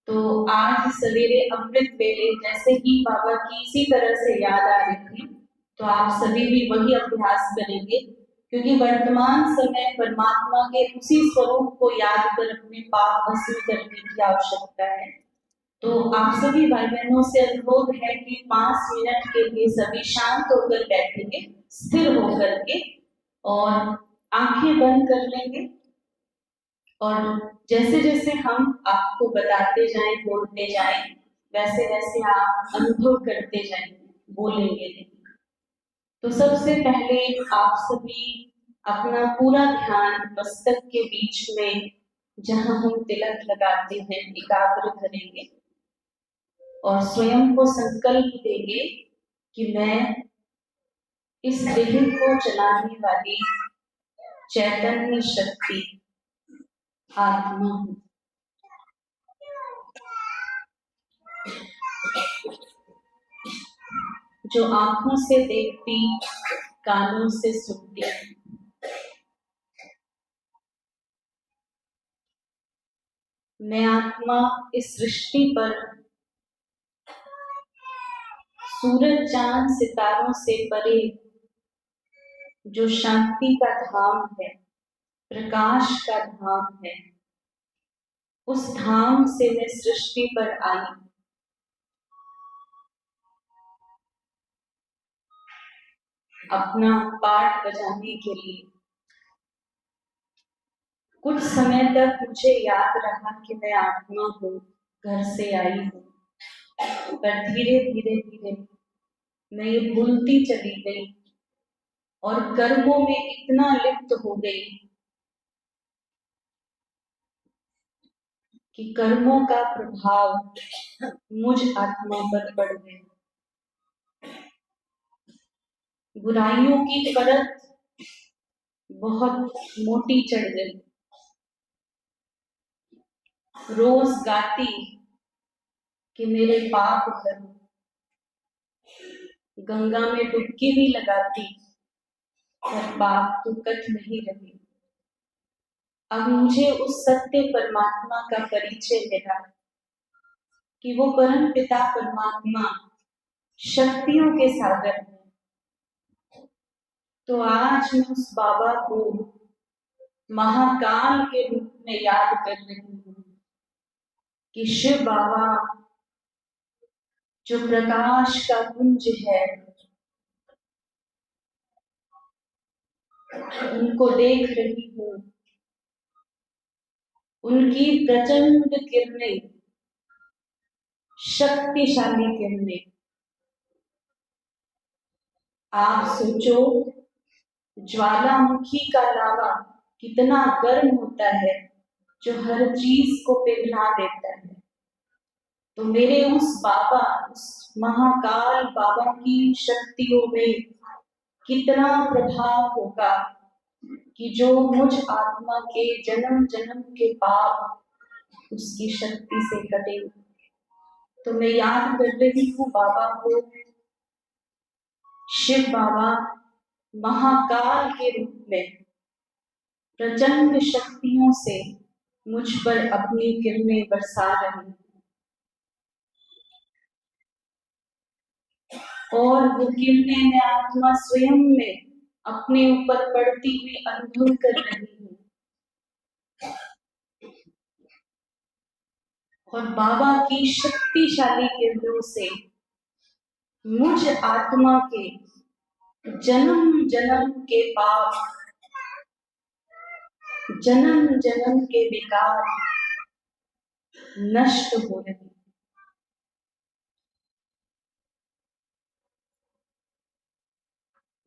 तो आज सवेरे अमृत वेले जैसे ही बाबा की इसी तरह से याद आ रही थी, तो आप सभी भी वही अभ्यास करेंगे, क्योंकि वर्तमान समय परमात्मा के उसी स्वरूप को याद कर अपने पाप भस्म करने की आवश्यकता है। तो आप सभी भाई बहनों से अनुरोध है कि 5 मिनट के लिए सभी शांत होकर बैठेंगे, स्थिर होकर के, और आंखें बंद कर लेंगे। और जैसे जैसे हम आपको बताते जाएं, बोलते जाएं, वैसे वैसे आप अनुभव करते जाएंगे, बोलेंगे नहीं। तो सबसे पहले आप सभी अपना पूरा ध्यान मस्तक के बीच में जहां हम तिलक लगाते हैं एकाग्र करेंगे और स्वयं को संकल्प देंगे कि मैं इस देह को चलाने वाली चैतन्य शक्ति आत्मा हूं। जो आंखों से देखती, कानों से सुनती, मैं आत्मा इस सृष्टि पर सूरज चांद सितारों से परे जो शांति का धाम है, प्रकाश का धाम है, उस धाम से मैं सृष्टि पर आई। अपना पाठ बजाने के लिए कुछ समय तक मुझे याद रहा कि मैं आत्मा हूँ, घर से आई हूँ, पर धीरे धीरे धीरे मैं ये भूलती चली गई और कर्मों में इतना लिप्त हो गई कि कर्मों का प्रभाव मुझ आत्मा पर पड़ गया। बुराइयों की परत बहुत मोटी चढ़ गई। रोज गाती कि मेरे पाप करो, गंगा में डुबकी भी लगाती पर पाप तो कट नहीं रही। अब मुझे उस सत्य परमात्मा का परिचय मिला कि वो परम पिता परमात्मा शक्तियों के सागर हैं। तो आज मैं उस बाबा को महाकाल के रूप में याद कर रही हूँ कि शिव बाबा जो प्रकाश का पुंज है, उनको देख रही हूँ। उनकी प्रचंड किरणें, शक्तिशाली किरणें। आप सोचो, ज्वालामुखी का लावा कितना गर्म होता है जो हर चीज को पिघला देता है। तो मेरे उस बाबा, उस महाकाल बाबा की शक्तियों में कितना प्रभाव होगा कि जो मुझ आत्मा के जन्म जन्म के पाप उसकी शक्ति से कटे। तो मैं याद कर रही हूँ बाबा को, शिव बाबा महाकाल के रूप में प्रचंड शक्तियों से मुझ पर अपनी किरणें बरसा रहे हैं और वो किरणें मैं आत्मा स्वयं में अपने ऊपर पड़ती हुई अनुभव कर रही हूँ। और बाबा की शक्तिशाली किरणों से मुझ आत्मा के जन्म जन्म के पाप, जन्म जन्म के विकार नष्ट हो रहे हैं।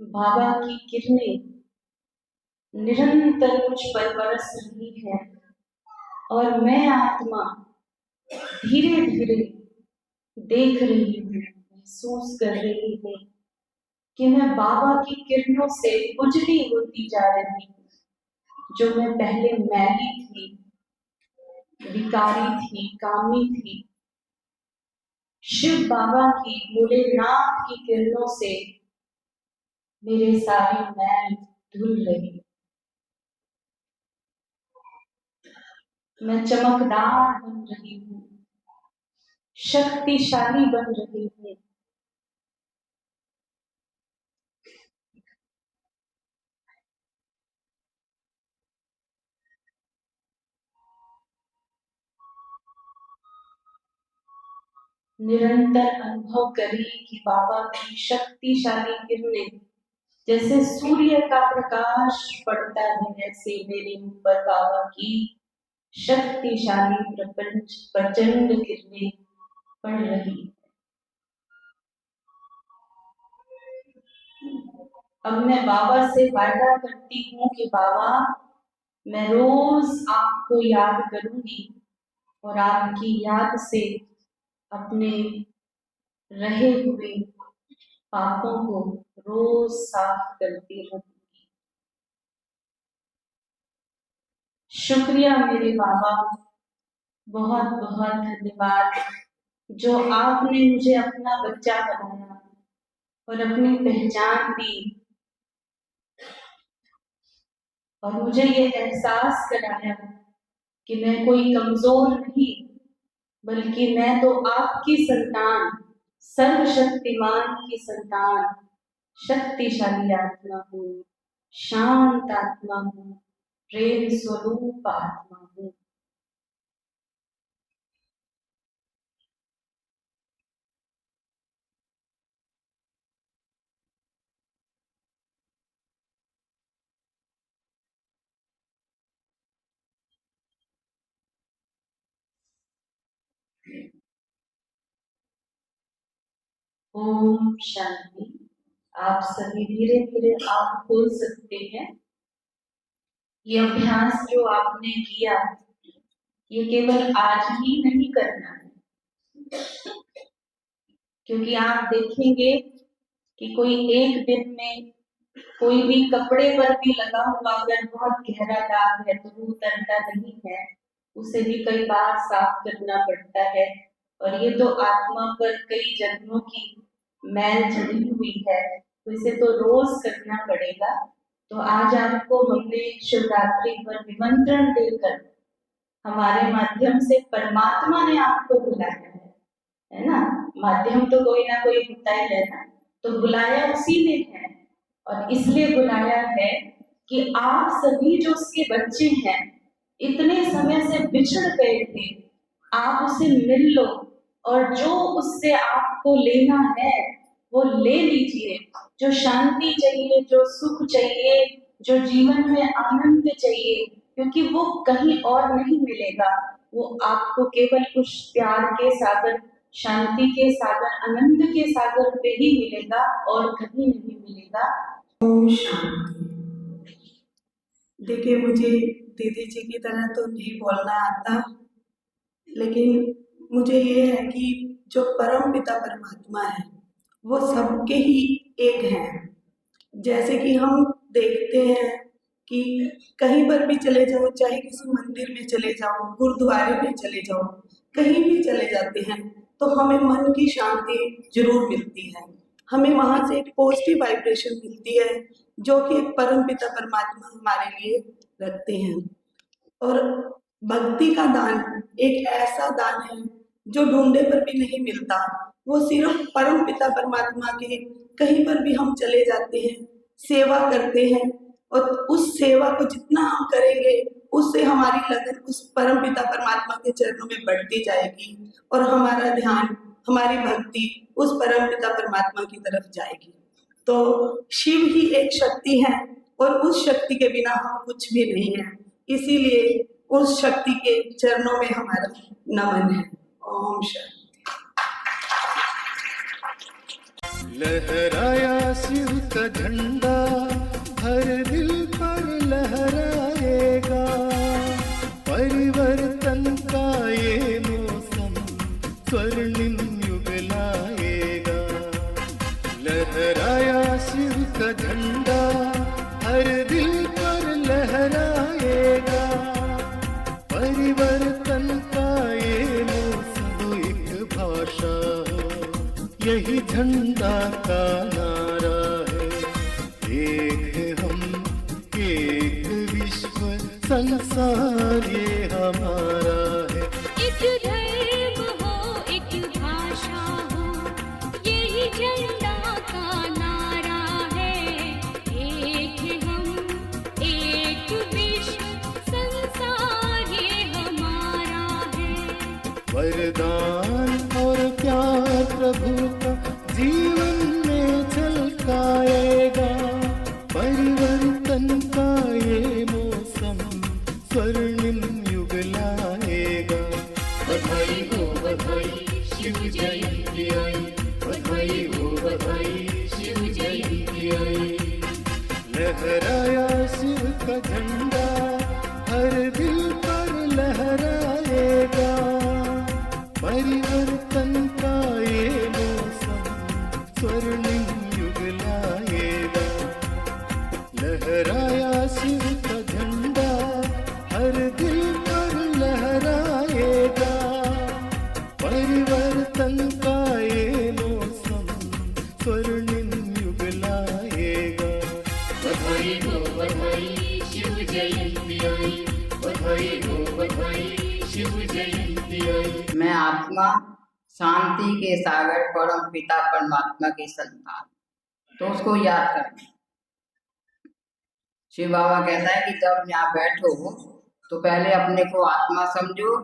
बाबा की किरणें निरंतर मुझ पर बरस रही है और मैं आत्मा धीरे धीरे देख रही हूँ, महसूस कर रही हूँ कि मैं बाबा की किरणों से उजली होती जा रही हूँ। जो मैं पहले मैली थी, विकारी थी, कामी थी, शिव बाबा की, भोलेनाथ की किरणों से मेरे सारे मैल धुल रही। मैं चमकदार बन रही हूँ, शक्तिशाली बन रही हूँ। निरंतर अनुभव करिए कि बाबा की शक्तिशाली किरणें जैसे सूर्य का प्रकाश पड़ता है, ऐसे मेरे ऊपर बाबा की शक्तिशाली प्रपंच प्रचंड किरणें पड़ रही। अब मैं बाबा से वादा करती हूँ कि बाबा, मैं रोज आपको याद करूंगी और आपकी याद से अपने रहे हुए पापों को रोज साफ करती रहूंगी। शुक्रिया मेरे बाबा, बहुत बहुत धन्यवाद जो आपने मुझे अपना बच्चा बनाया और अपनी पहचान दी और मुझे ये एहसास कराया कि मैं कोई कमजोर नहीं, बल्कि मैं तो आपकी संतान, सर्वशक्तिमान की संतान, शक्तिशाली आत्मा हूँ, शांत आत्मा हूँ, प्रेम स्वरूप आत्मा हूँ। ओम शांति। आप सभी धीरे धीरे आँख खोल सकते हैं। ये अभ्यास जो आपने किया, ये केवल आज ही नहीं करना है, क्योंकि आप देखेंगे कि कोई एक दिन में कोई भी कपड़े पर भी लगा हुआ अगर बहुत गहरा दाग है तो वो उतरता नहीं है, उसे भी कई बार साफ करना पड़ता है। और ये तो आत्मा पर कई जन्मों की मैल चढ़ी हुई है, तो इसे तो रोज करना पड़ेगा। तो आज आपको हमने शिवरात्रि पर निमंत्रण देकर हमारे माध्यम से परमात्मा ने आपको बुलाया है ना। माध्यम तो कोई ना कोई होता ही है ना, तो बुलाया उसी ने है। और इसलिए बुलाया है कि आप सभी जो उसके बच्चे हैं, इतने समय से बिछड़ गए थे, आप उसे मिल लो और जो उससे आपको लेना है वो ले लीजिए। जो शांति चाहिए, जो सुख चाहिए, जो जीवन में आनंद चाहिए, क्योंकि वो कहीं और नहीं मिलेगा। वो आपको केवल उस प्यार के सागर, शांति के सागर, आनंद के सागर पे ही मिलेगा और कहीं नहीं मिलेगा। ओम शांति। देखिए, मुझे दीदी जी की तरह तो नहीं बोलना आता, लेकिन मुझे ये है कि जो परम पिता परमात्मा है वो सबके ही एक हैं। जैसे कि हम देखते हैं कि कहीं पर भी चले जाओ, चाहे किसी मंदिर में चले जाओ, गुरुद्वारे में चले जाओ, कहीं भी चले जाते हैं तो हमें मन की शांति जरूर मिलती है। हमें वहाँ से एक पॉजिटिव वाइब्रेशन मिलती है जो कि एक परम पिता परमात्मा हमारे लिए रखते हैं। और भक्ति का दान एक ऐसा दान है जो ढूंढने पर भी नहीं मिलता। वो सिर्फ परम पिता परमात्मा के कहीं पर भी हम चले जाते हैं, सेवा करते हैं, और उस सेवा को जितना हम करेंगे उससे हमारी लगन उस परम पिता परमात्मा के चरणों में बढ़ती जाएगी और हमारा ध्यान, हमारी भक्ति उस परम पिता परमात्मा की तरफ जाएगी। तो शिव ही एक शक्ति है और उस शक्ति के बिना हम कुछ भी नहीं है। इसीलिए उस शक्ति के चरणों में हमारा नमन है। ओम शांति। लहराया शिव का झंडा, हर दिल पर लहराएगा। परिवर्तन का ये मौसम स्वर्णिम युग लाएगा। लहराया शिव का झंडा, हर दिल पर लहराएगा। परिवर्तन का ये मौसम एक भाषा हो, यही झंडा का नारा है। एक है हम, एक विश्व संसार ये हमारा है। एक धर्म हो, एक भाषा हो, यही झंडा का नारा है। एक है हम, एक विश्व संसार ये हमारा है। वरदान और प्यार प्रभु का जीवन में झलकाएगा। परिवर्तन का ये मौसम स्वर्णिम युग लाएगा। बधाई हो बधाई, शिव जयंती आई। बधाई हो बधाई, शिव जयंती आई। लहराया शिव का झंडा, हर दिल पर लहराएगा। परिवर्तन का ये मौसम स्वर्णिम युग लाएगा। लहराया शिव का झंडा, हर दिल पर लहराएगा। परिवर्तन का ये मौसम स्वर्णिम युग लाएगा। बधाई हो बधाई, शिव जयंती आई। बधाई हो बधाई, शिव जयंती आई। मैं आत्मा शांति के सागर परम पिता परमात्मा की संतान, तो उसको याद करना। शिव बाबा कहता है कि जब यहाँ बैठो तो पहले अपने को आत्मा समझो,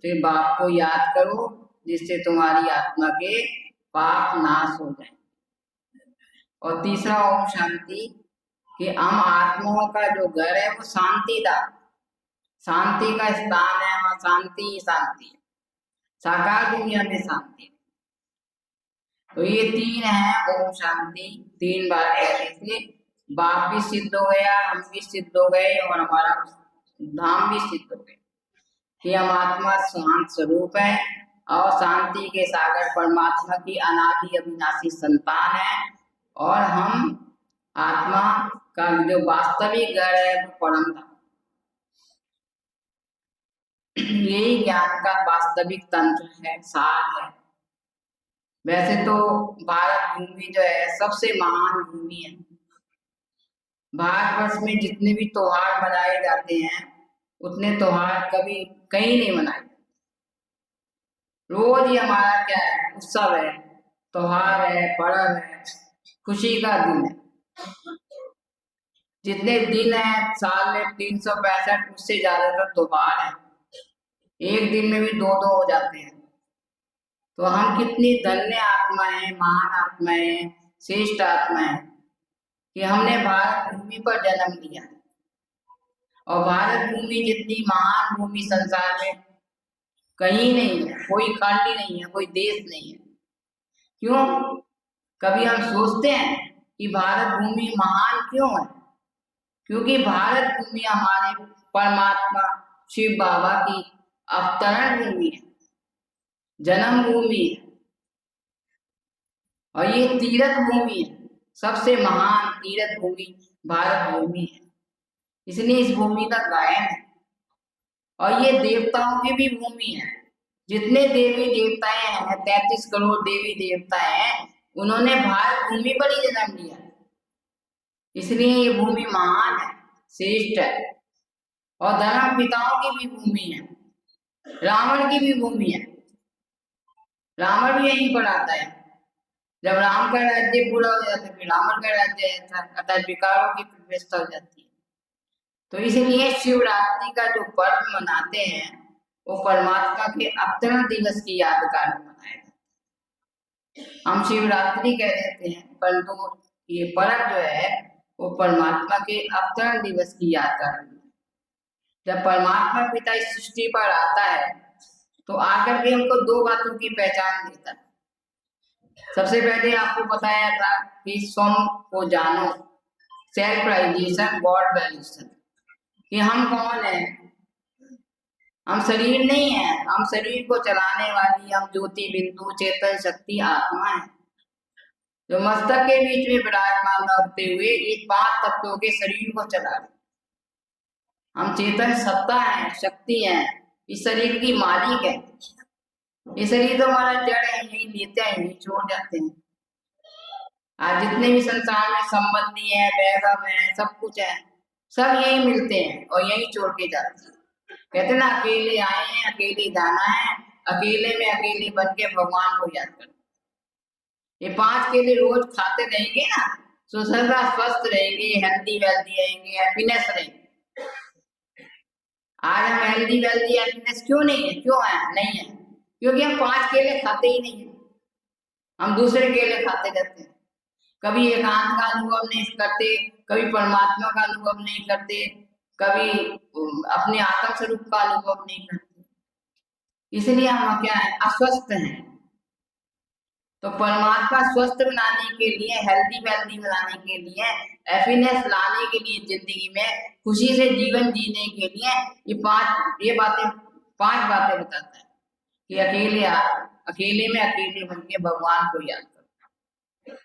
फिर बाप को याद करो, जिससे तुम्हारी आत्मा के पाप नाश हो जाए। और तीसरा ओम शांति, कि हम आत्माओं का जो घर है वो शांतिदार, शांति का स्थान है। वहाँ शांति ही शांति है, साकार दुनिया में शांति। तो ये तीन है ओम शांति, 3 बार कहने से बाप भी सिद्ध हो गया, हम भी सिद्ध हो गए और हमारा धाम भी सिद्ध हो गया कि हम आत्मा शांत स्वरूप है और शांति के सागर परमात्मा की अनादि अविनाशी संतान है। और हम आत्मा का जो वास्तविक घर है वो परम धाम। यही ज्ञान का वास्तविक तंत्र है, सार है। वैसे तो भारत भूमि जो है सबसे महान भूमि है। भारतवर्ष में जितने भी त्योहार मनाए जाते हैं उतने त्योहार कभी कहीं नहीं मनाए। रोज ही हमारा क्या है, उत्सव है, त्योहार है, पर्व है, खुशी का दिन है। जितने दिन है साल में 365, उससे ज्यादातर त्योहार है। एक दिन में भी 2-2 हो जाते हैं। तो हम कितनी धन्य आत्मा है, महान आत्मा है, श्रेष्ठ आत्मा है कि हमने भारत भूमि पर जन्म लिया। और भारत भूमि जितनी महान भूमि संसार में कहीं नहीं है, कोई खाली नहीं है, कोई देश नहीं है। क्यों? कभी हम सोचते हैं कि भारत भूमि महान क्यों है? क्योंकि भारत भूमि हमारे परमात्मा शिव बाबा की अवतरण भूमि है, जन्म भूमि है और ये तीर्थ भूमि है। सबसे महान तीर्थ भूमि भारत भूमि है, इसलिए इस भूमि का गायन है। और ये देवताओं की भी भूमि है। जितने देवी देवताएं हैं, 33 करोड़ देवी देवता हैं, उन्होंने भारत भूमि पर ही जन्म लिया। इसलिए ये भूमि महान है, श्रेष्ठ है। और धर्म पिताओं की भी भूमि है, रावण की भी भूमि है। रावण भी यहीं पर आता है। जब राम का राज्य पूरा हो जाता है फिर रावण का राज्य अर्थात विकारों की व्यवस्था हो जाती है। तो इसलिए शिवरात्रि का जो पर्व मनाते हैं वो परमात्मा के अवतरण दिवस की यादगार में मनाया जाता है। हम शिवरात्रि कह देते हैं, परंतु ये पर्व जो है वो परमात्मा के अवतरण दिवस की यादगार में। जब परमात्मा पिता इस सृष्टि पर आता है तो आकर के हमको 2 बातों की पहचान देता है। सबसे पहले आपको बताया था कि स्वयं को जानो, सेल्फ राइजेशन, गॉड वैल्यूएशन, कि हम कौन है। हम शरीर नहीं है, हम शरीर को चलाने वाली हम ज्योति बिंदु चेतन शक्ति आत्मा है, जो मस्तक के बीच में विराजमान होते हुए ये 5 तत्वों के शरीर को चला रहे। हम चेतन सत्ता है, शक्ति है, इस शरीर की मालिक है। ये शरीर तो हमारा जड़ है, यही लेते हैं, यही छोड़ जाते हैं। आज जितने भी संसार में संबंधी है, वैभव है, सब कुछ है, सब यही मिलते हैं और यही छोड़ के जाते हैं। कहते ना, अकेले आए हैं अकेले जाना है, अकेले में अकेले बन के भगवान को याद करना। ये 5 केले रोज खाते रहेंगे ना तो सदा स्वस्थ रहेंगे, हेल्दी वेल्दी रहेंगे, हैप्पीनेस रहेंगे। आज हम हेल्दी वेल्दी हैप्पीनेस क्यों नहीं है? क्यों है? नहीं है क्योंकि हम 5 केले खाते ही नहीं है। हम दूसरे केले खाते रहते हैं। कभी एकांत का अनुभव नहीं करते, कभी परमात्मा का अनुभव नहीं करते, कभी अपने आत्म स्वरूप का अनुभव नहीं करते। इसलिए हम क्या है? अस्वस्थ हैं। तो परमात्मा स्वस्थ बनाने के लिए, हेल्दी वेल्दी बनाने के लिए, हैप्पीनेस लाने के लिए, जिंदगी में खुशी से जीवन जीने के लिए ये 5 बातें बताता है कि अकेले में अकेले बन के भगवान को याद करो।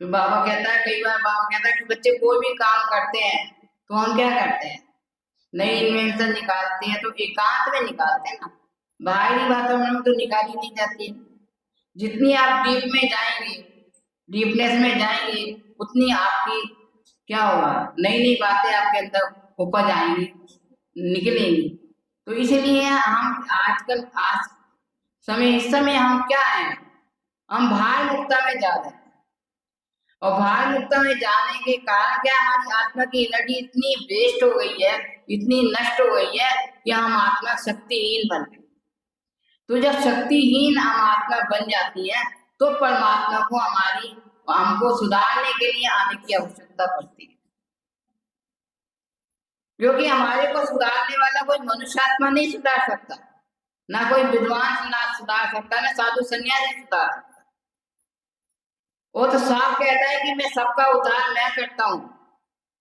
फिर बाबा कहता है, कई बार बाबा कहता है कि बच्चे कोई भी काम करते हैं तो हम क्या करते हैं? नई इन्वेंशन निकालते हैं तो एकांत में निकालते हैं ना, बाहरी वातावरण में तो निकाली नहीं जाती है। जितनी आप डीप में जाएंगे, डीपनेस में जाएंगे, उतनी आपकी क्या होगा? नई नई बातें आपके अंदर उपज आएंगी, निकलेंगी। तो इसलिए हम आजकल इस समय हम क्या है? हम भार मुक्ता में जा रहे हैं। और भार मुक्ता में जाने के कारण क्या, हमारी आत्मा की एनर्जी इतनी वेस्ट हो गई है, इतनी नष्ट हो गई है कि हम आत्मा शक्तिहीन बन गए। तो जब शक्तिहीन हम आत्मा बन जाती है तो परमात्मा को हमको सुधारने के लिए आने की आवश्यकता पड़ती है। क्योंकि हमारे को सुधारने वाला कोई मनुष्य आत्मा नहीं सुधार सकता, ना कोई विद्वान सुधार सकता, ना साधु संन्यासी सुधार सकता। वो तो साफ कहता है कि मैं सबका उद्धार मैं करता हूँ,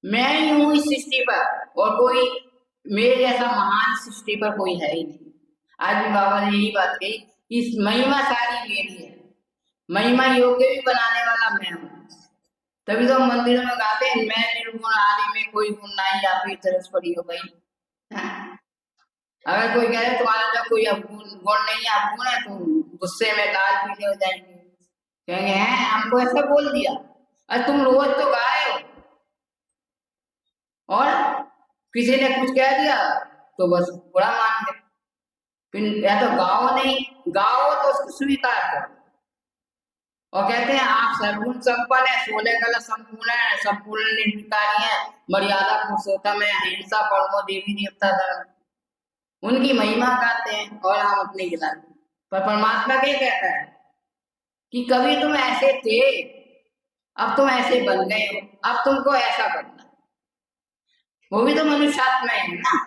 मैं ही हूँ इस सृष्टि पर, और कोई मेरे जैसा महान सृष्टि पर कोई है ही नहीं। आज भी बाबा ने यही बात कही कि महिमा सारी मेरी है, महिमा योग्य भी बनाने वाला मैं हूँ। तभी तो हम मंदिरों में गाते हैं, मैं निर्गुण आदि में कोई गुण नहीं, आप ही तरस पड़ी हो गई। अगर कोई कह रहे तुम्हारे अंदर कोई गुण नहीं है, अवगुण है, तो गुस्से में लाल पीले हो जाएंगे, कहेंगे हैं हमको ऐसा बोल दिया। अरे तुम रोज तो गाए हो, और किसी ने कुछ कह दिया तो बस बुरा मान गए। फिर या तो गाओ नहीं, गाओ तो उसको स्वीकार करो, और कहते हैं आप सर्वगुण संपन्न है, 16 कला संपूर्ण है, संपूर्ण निर्विकारी है, मर्यादा पुरुषोत्तम है, अहिंसा परमो देवी देवता धर्म, उनकी महिमा गाते हैं और हम अपनी गिलाते। पर परमात्मा क्या कहता है कि कभी तुम ऐसे थे, अब तुम ऐसे बन गए हो, अब तुमको ऐसा बनना। वो भी तो मनुष्यात्मा है ना,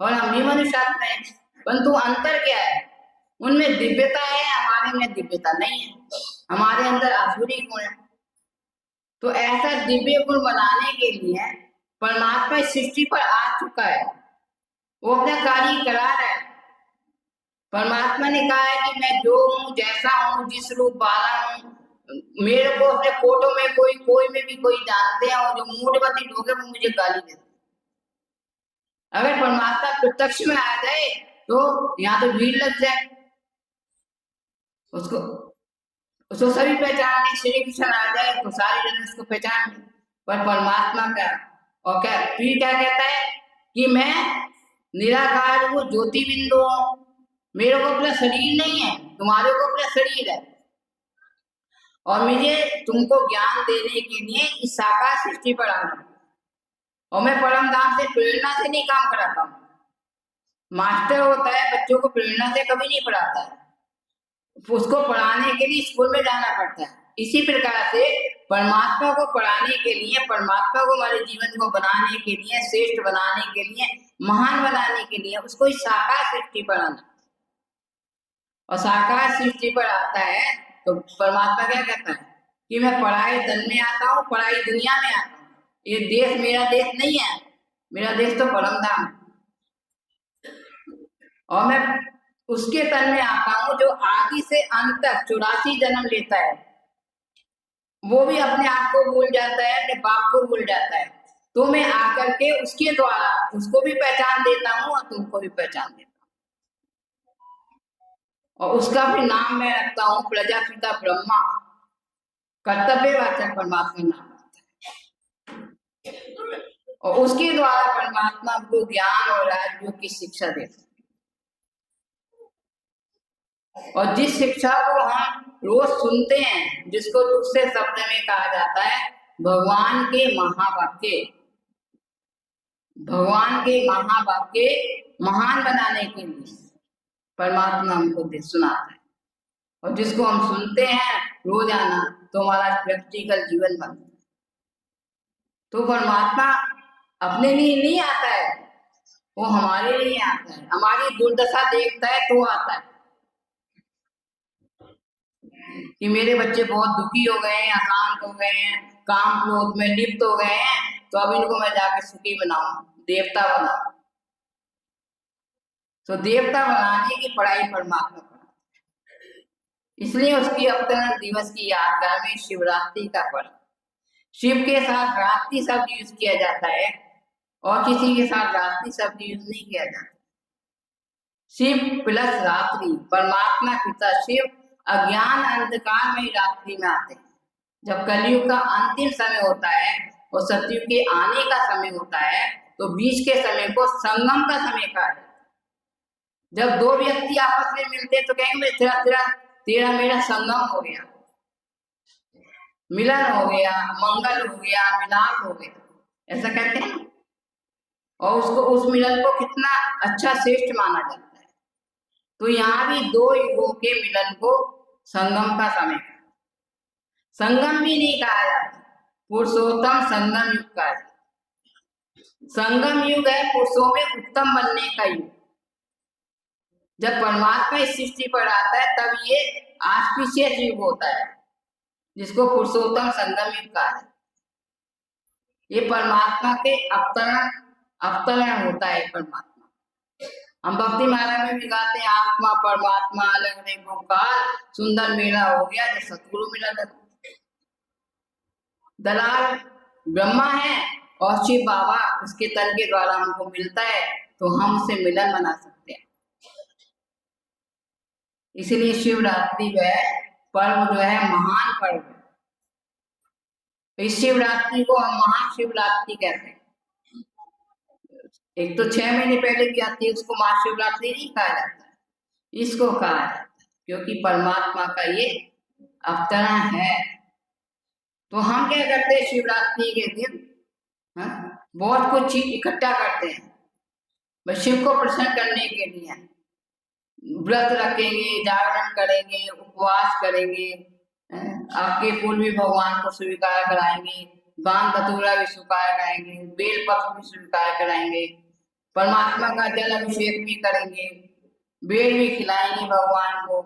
और हम भी मनुष्यात्मा है, परंतु अंतर क्या है, उनमें दिव्यता है, हमारे में दिव्यता नहीं है, हमारे अंदर आसुरी गुण है। तो ऐसा दिव्य गुण बनाने के लिए परमात्मा इस सृष्टि पर आ चुका है, वो अपना कार्य करा रहा है। परमात्मा ने कहा है कि मैं जो हूँ, जैसा हूँ, जिस रूप वाला हूँ, मेरे को अपने फोटो में कोई में भी कोई जानते हैं, और जो मूढ़मती लोग हैं वो मुझे गाली देते हैं। अगर परमात्मा प्रत्यक्ष में आ जाए तो यहाँ तो भीड़ लग जाए, उसको सभी पहचान ले। श्री कृष्ण आ जाए तो सारे जन उसको पहचान ले, पर परमात्मा का और क्या फिर क्या कहता है कि मैं निराकार हूँ, ज्योति बिंदु हूँ, मेरे को अपना शरीर नहीं है, तुम्हारे को अपना शरीर है, और मुझे तुमको ज्ञान देने के लिए इस साकार सृष्टि पर आना, और मैं परम धाम से प्रेरणा से नहीं काम कराता हूँ। मास्टर होता है, बच्चों को प्रेरणा से कभी नहीं पढ़ाता है, उसको पढ़ाने के लिए स्कूल में जाना पड़ता है। इसी प्रकार से परमात्मा को पढ़ाने के लिए, परमात्मा को हमारे जीवन को बनाने के लिए, श्रेष्ठ बनाने के लिए, महान बनाने के लिए उसको इस साकार सृष्टि पर आना, और साकार सृष्टि पर आता है तो परमात्मा क्या कहता है कि मैं पढ़ाई धन में आता हूँ, पढ़ाई दुनिया में आता हूँ। ये देश मेरा देश नहीं है, मेरा देश तो परम धाम है, और मैं उसके तन में आता हूँ जो आदि से अंत तक 84 जन्म लेता है। वो भी अपने आप को भूल जाता है, अपने बाप को भूल जाता है, तो मैं आकर के उसके द्वारा उसको भी पहचान देता हूँ और तुमको भी पहचान देता हूँ, और उसका भी नाम मैं रखता हूँ प्रजापिता ब्रह्मा, कर्तव्यवाचक परमात्मा नाम रखता है, और उसके द्वारा परमात्मा को ज्ञान और राजयोग की शिक्षा देता है। और जिस शिक्षा को हम रोज सुनते हैं, जिसको दूसरे शब्द में कहा जाता है भगवान के महावाक्य, भगवान के महावाक्य महान बनाने के लिए परमात्मा हमको सुनाता है, और जिसको हम सुनते हैं रोजाना तो हमारा प्रैक्टिकल जीवन बनता है। तो परमात्मा अपने लिए नहीं आता है, वो हमारे लिए आता है, हमारी दुर्दशा देखता है तो आता है कि मेरे बच्चे बहुत दुखी हो गए हैं, अशांत हो गए हैं, काम क्रोध में लिप्त हो गए हैं, तो अब इनको मैं जाके सुखी बनाऊं, देवता बनाऊं। तो देवता बनाने की पढ़ाई परमात्मा पढ़ा, इसलिए उसकी अवतरण दिवस की यादगार में शिवरात्रि का पर्व, शिव के साथ रात्रि शब्द यूज किया जाता है और किसी के साथ रात्रि शब्द यूज नहीं किया जाता। शिव प्लस रात्रि, परमात्मा पिता शिव अज्ञान अंधकार में रात्रि में आते हैं। जब कलयुग का अंतिम समय होता है और सतयुग के आने का समय होता है, तो बीच के समय को संगम का समय कहा जाता है। जब दो व्यक्ति आपस में मिलते तो कहेंगे तेरा मेरा संगम हो गया, मिलन हो गया, मंगल हो गया, मिलाप हो गया, ऐसा कहते हैं। और उसको उस मिलन को कितना अच्छा श्रेष्ठ माना जाता है। तो यहाँ भी दो युगों के मिलन को संगम का समय, संगम भी नहीं कहा जाता, पुरुषोत्तम संगम युग कहा जाता। संगम युग है पुरुषों में उत्तम बनने का युग। जब परमात्मा इस सृष्टि पर आता है तब ये ऑस्पिशियस युग होता है, जिसको पुरुषोत्तम संगम युग कहा है। ये परमात्मा के अवतरण होता है परमात्मा। हम भक्ति माला में भी गाते हैं, आत्मा परमात्मा अलग नहीं भोपाल, सुंदर मेला हो गया जब सतगुरु मिला। दलाल ब्रह्मा है और शिव बाबा उसके तन के द्वारा हमको मिलता है, तो हम उससे मिलन बना सकते हैं। इसलिए शिवरात्रि जो है पर्व जो है महान पर्व है। इस शिवरात्रि को हम महाशिवरात्रि कहते हैं। एक तो 6 महीने पहले की आती है, उसको महाशिवरात्रि नहीं कहा जाता है, इसको कहा जाता है क्योंकि परमात्मा का ये अवतरण है। तो हम क्या करते हैं शिवरात्रि के दिन बहुत कुछ चीज इकट्ठा करते हैं, बस शिव को प्रसन्न करने के लिए व्रत रखेंगे, जागरण करेंगे, उपवास करेंगे, आपके फूल भी भगवान को स्वीकार कराएंगे, गान धतूरा भी स्वीकार कराएंगे, बेल पत्र भी स्वीकार कराएंगे, परमात्मा का जल अभिषेक भी करेंगे, बेल भी खिलाएंगे भगवान को,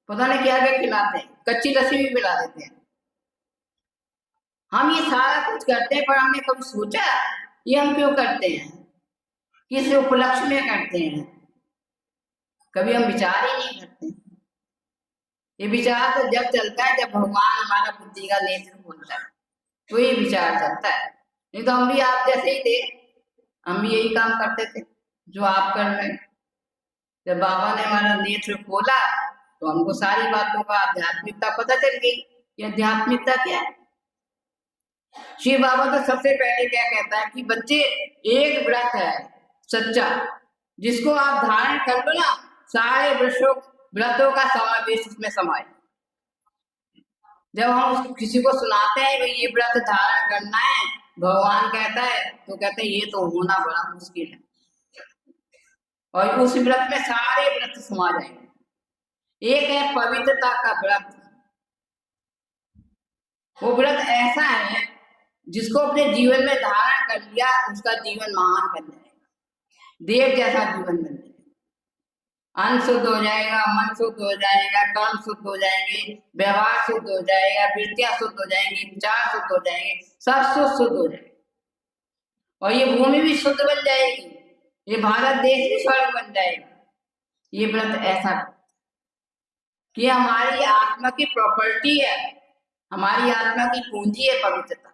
पता नहीं क्या क्या खिलाते हैं, कच्ची लस्सी भी पिला देते हैं। हम ये सारा कुछ करते हैं, पर हमने कभी सोचा ये हम क्यों करते हैं, किस उपलक्ष्य में करते हैं, कभी हम विचार ही नहीं करते। ये विचार तो जब चलता है जब भगवान हमारा बुद्धि का नेत्र खोलता है, तो ये विचार चलता है। नहीं तो हम भी आप जैसे ही थे, हम भी यही काम करते थे जो आप कर रहे हैं। जब बाबा ने हमारा नेत्र खोला तो हमको सारी बातों का आध्यात्मिकता पता चल गई। ये आध्यात्मिकता क्या है? शिव बाबा तो सबसे पहले क्या कहता है कि बच्चे एक व्रत है सच्चा, जिसको आप धारण कर लो ना, सारे व्रतों का समावेश उसमें समाये। जब हम किसी को सुनाते हैं कि ये व्रत धारण करना है, भगवान कहता है, तो कहते हैं ये तो होना बड़ा मुश्किल है, और उस व्रत में सारे व्रत समा जाएंगे। एक है पवित्रता का व्रत। वो व्रत ऐसा है जिसको अपने जीवन में धारण कर लिया, उसका जीवन महान बन जाएगा, देव जैसा जीवन बन जाएगा। अन्न शुद्ध हो जाएगा, मन शुद्ध हो जाएगा, कर्म शुद्ध हो जाएंगे, व्यवहार शुद्ध हो जाएगा, वृत्तियां शुद्ध हो जाएंगी, विचार शुद्ध हो जाएंगे, सब शुद्ध हो जाएगा। और ये भूमि भी शुद्ध बन जाएगी, ये भारत देश भी स्वर्ग बन जाएगा। ये व्रत ऐसा कि हमारी आत्मा की प्रॉपर्टी है, हमारी आत्मा की पूंजी है पवित्रता,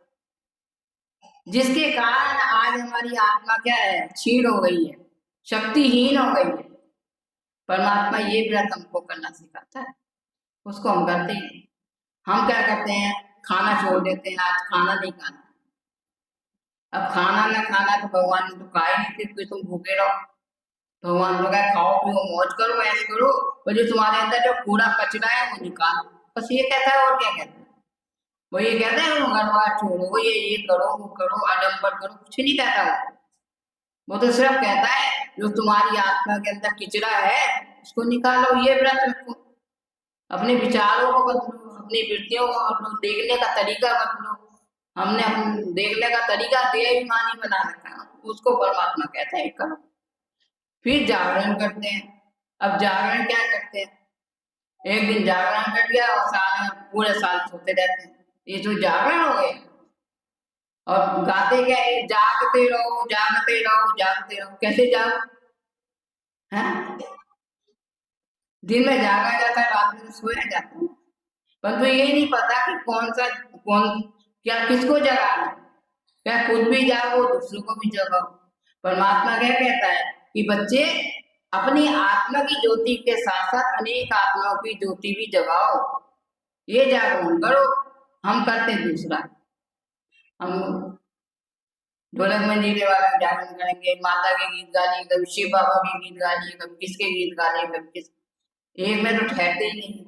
जिसके कारण आज हमारी आत्मा क्या है, क्षीण हो गई है, शक्तिहीन हो गई है। परमात्मा ये व्रत हमको करना सिखाता है, उसको हम करते हैं। हम क्या करते हैं, खाना छोड़ देते हैं, आज खाना नहीं खाना। अब खाना ना खाना तो भगवान ने तो कहा ही नहीं कि तुम भूखे रहो। भगवान तो कहा खाओ पियो मौज करो, ऐश करो, और जो तुम्हारे अंदर जो कूड़ा कचरा है वो निकालो, बस ये कहता है। और क्या कहता है? वो ये कहता है वो घरवार छोड़ो, वो ये करो, वो करो, आडम्बर करो, कुछ नहीं कहता वो तो सिर्फ कहता है जो तुम्हारी आत्मा के अंदर किचरा है उसको निकालो, ये व्रत रखो, अपने विचारों को बदलो, अपनी वृत्तियों को बदलो, देखने का तरीका बदलो। हमने देखने का तरीका देहाभिमानी बना रखा, उसको परमात्मा कहता है करो। फिर जागरण करते हैं। अब जागरण क्या करते हैं, एक दिन जागरण कर लिया और सारा पूरे साल सोते रहते हैं, ये तो जागरण हो गए। और गाते क्या है, जागते रहो जागते रहो जागते रहो। कैसे जाओ है? दिन में जागा जाता है, रात में सोया जाता है, परंतु ये नहीं पता कि कौन क्या किसको जगाना, क्या खुद भी जागो दूसरों को भी जगाओ। परमात्मा क्या कहता है कि बच्चे अपनी आत्मा की ज्योति के साथ साथ अनेक आत्माओं की ज्योति भी जगाओ, ये जागरण करो। हम करते दूसरा, हम ढोलक मंजीरे वाला जागरण करेंगे, माता के गीत गा लिए, कभी शिव बाबा के गीत गा लिए, कभी किसके गीत गा लिए, कभी किस, एक में तो ठहरते ही नहीं।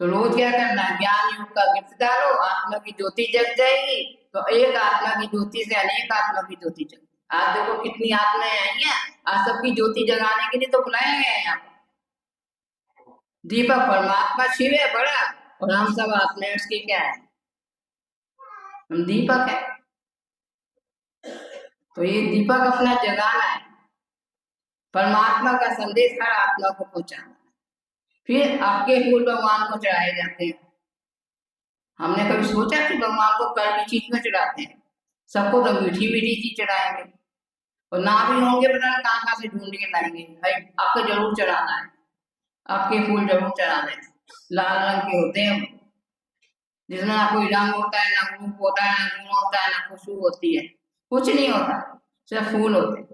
तो रोज क्या करना है, ज्ञान युग का गिफ्ट डालो, आत्मा की ज्योति जग जाएगी। तो एक आत्मा की ज्योति से अनेक आत्मा की ज्योति जग। आज देखो कितनी आत्माएं आई हैं, आज सबकी ज्योति जगाने के लिए तो बुलाए गए हैं यहाँ पर। दीपक परमात्मा शिव है बड़ा, और हम सब आत्माएं उसकी क्या है, हम दीपक है। तो ये दीपक अपना जगाना है, परमात्मा का संदेश हर आत्मा को पहुंचाना है। फिर आपके फूल भगवान को चढ़ाए जाते हैं, हमने कभी सोचा कि भगवान को कड़वी चीज में चढ़ाते हैं? सबको तो मीठी मीठी चीज चढ़ाएंगे, और ना भी होंगे पता नहीं कहाँ से ढूंढ के लाएंगे। भाई आपको जरूर चढ़ाना है, आपके फूल जरूर चढ़ाने हैं। लाल रंग के होते हैं, जिसमें ना कोई रंग होता है, ना रूप होता है, ना गुण होता है, ना खुशबू होती है, कुछ नहीं होता, सिर्फ फूल होते हैं।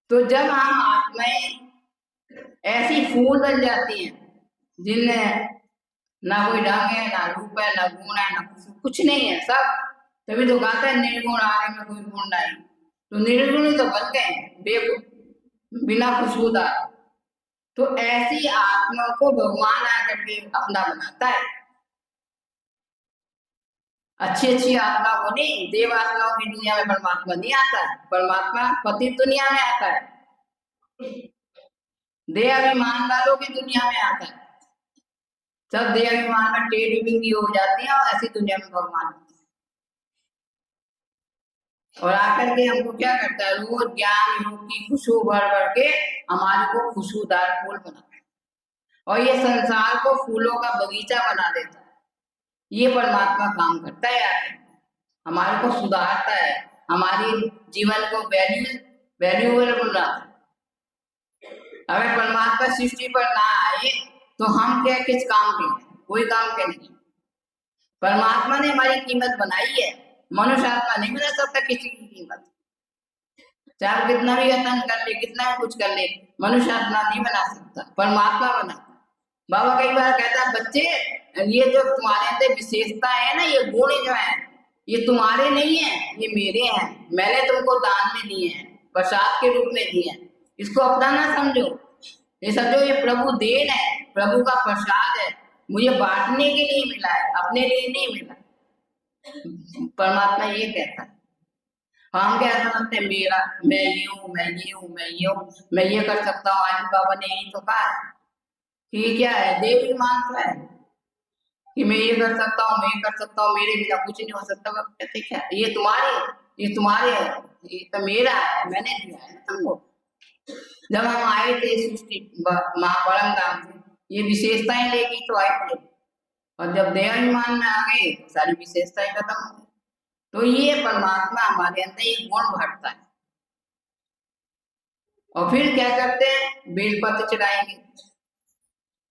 तो जब हम आत्माएं ऐसी फूल बन जाती हैं जिनमें ना कोई रंग है, ना रूप है, ना गुण है, ना कुछ नहीं है, सब, तभी तो कहते हैं निर्गुण आगे में कोई गुण नहीं। तो निर्गुण ही तो बन गए, बिना खुशबूदार। तो ऐसी आत्मा को भगवान आकर के अपना बनाता है। अच्छी अच्छी आत्मा को नहीं, देव आत्माओं की दुनिया में परमात्मा नहीं आता है। परमात्मा पतित दुनिया में आता है, देह अभिमान वालों की दुनिया में आता है। सब देह अभिमान में टेढ़ी बिंगी हो जाती है, और ऐसी दुनिया में भगवान होते हैं। और आकर के हमको क्या करता है, रोज ज्ञान योग की खुशबू भर भर के हमारे को खुशबूदार फूल बनाता है, और ये संसार को फूलों का बगीचा बना देता है। ये परमात्मा काम करता है आकर, हमारे को सुधारता है, हमारी जीवन को वैल्यूएबल बनाता है। अगर परमात्मा सृष्टि पर ना आए तो हम क्या किस काम के हैं? कोई काम के नहीं। परमात्मा ने हमारी कीमत बनाई है, मनुष्य आत्मा नहीं बना सकता किसी की कीमत। चाहे कितना भी यत्न कर ले, कितना भी कुछ कर ले, मनुष्य आत्मा नहीं बना सकता, परमात्मा बनाता। बाबा कई बार कहता है, बच्चे ये जो तुम्हारे अंदर विशेषता है ना, ये गुण जो है, ये तुम्हारे नहीं है, ये मेरे हैं। मैंने तुमको दान में दिए हैं, प्रसाद के रूप में दिए हैं। इसको अपना ना समझो, ये समझो ये प्रभु देन है, प्रभु का प्रसाद है, मुझे बांटने के लिए मिला है, अपने लिए नहीं मिला। परमात्मा ये कहता है। हम क्या समझते हैं, मेरा, मैं ये हूँ, मैं ये हूँ, मैं ये हूँ, मैं ये कर सकता हूँ। आज बाबा ने यही तो कहा है कि क्या है, देवी मानता है कि मैं ये कर सकता हूँ, मैं ये कर सकता हूँ, मेरे बिना कुछ नहीं हो सकता। कहते क्या, ये तुम्हारे है, ये तो मेरा है, मैंने दिया है तुमको। जब हम आए थे सृष्टि माँ परम धाम से, ये विशेषताएं लेके तो आए थे, और जब देहाभिमान में आ गए तो सारी विशेषताएं खत्म हो गई। तो ये परमात्मा हमारे अंदर एक गुण भरता है, और फिर क्या करते हैं, बेलपत्र चढ़ाएंगे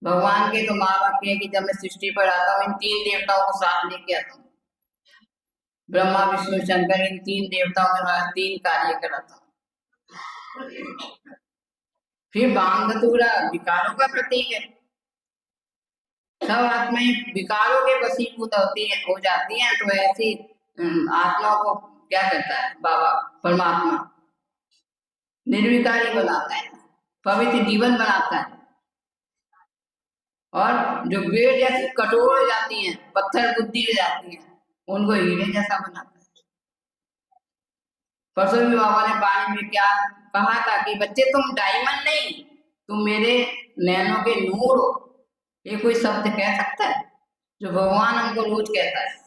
भगवान के। तो माँ बाप है कि जब मैं सृष्टि पर आता हूँ, इन 3 देवताओं को साथ लेके आता हूँ, ब्रह्मा विष्णु शंकर, इन 3 देवताओं के साथ 3 कार्य कराता हूँ। फिर भांग धतूरा विकारों का प्रतीक है। सब आत्माएं विकारों के वशीभूत हो जाती हैं। तो ऐसी आत्मा को क्या करता है बाबा परमात्मा, निर्विकारी बनाता है, पवित्र जीवन बनाता है। और जो बेड़ जैसी कठोर हो जाती हैं, पत्थर बुद्धि हो जाती हैं, उनको हीरे जैसा बनाता है। परसों भी बाबा ने पानी में क्या कहा था कि बच्चे तुम डायमंड नहीं, तुम मेरे नैनों के नूर हो। ये कोई शब्द कह सकता है जो भगवान हमको रोज कहता है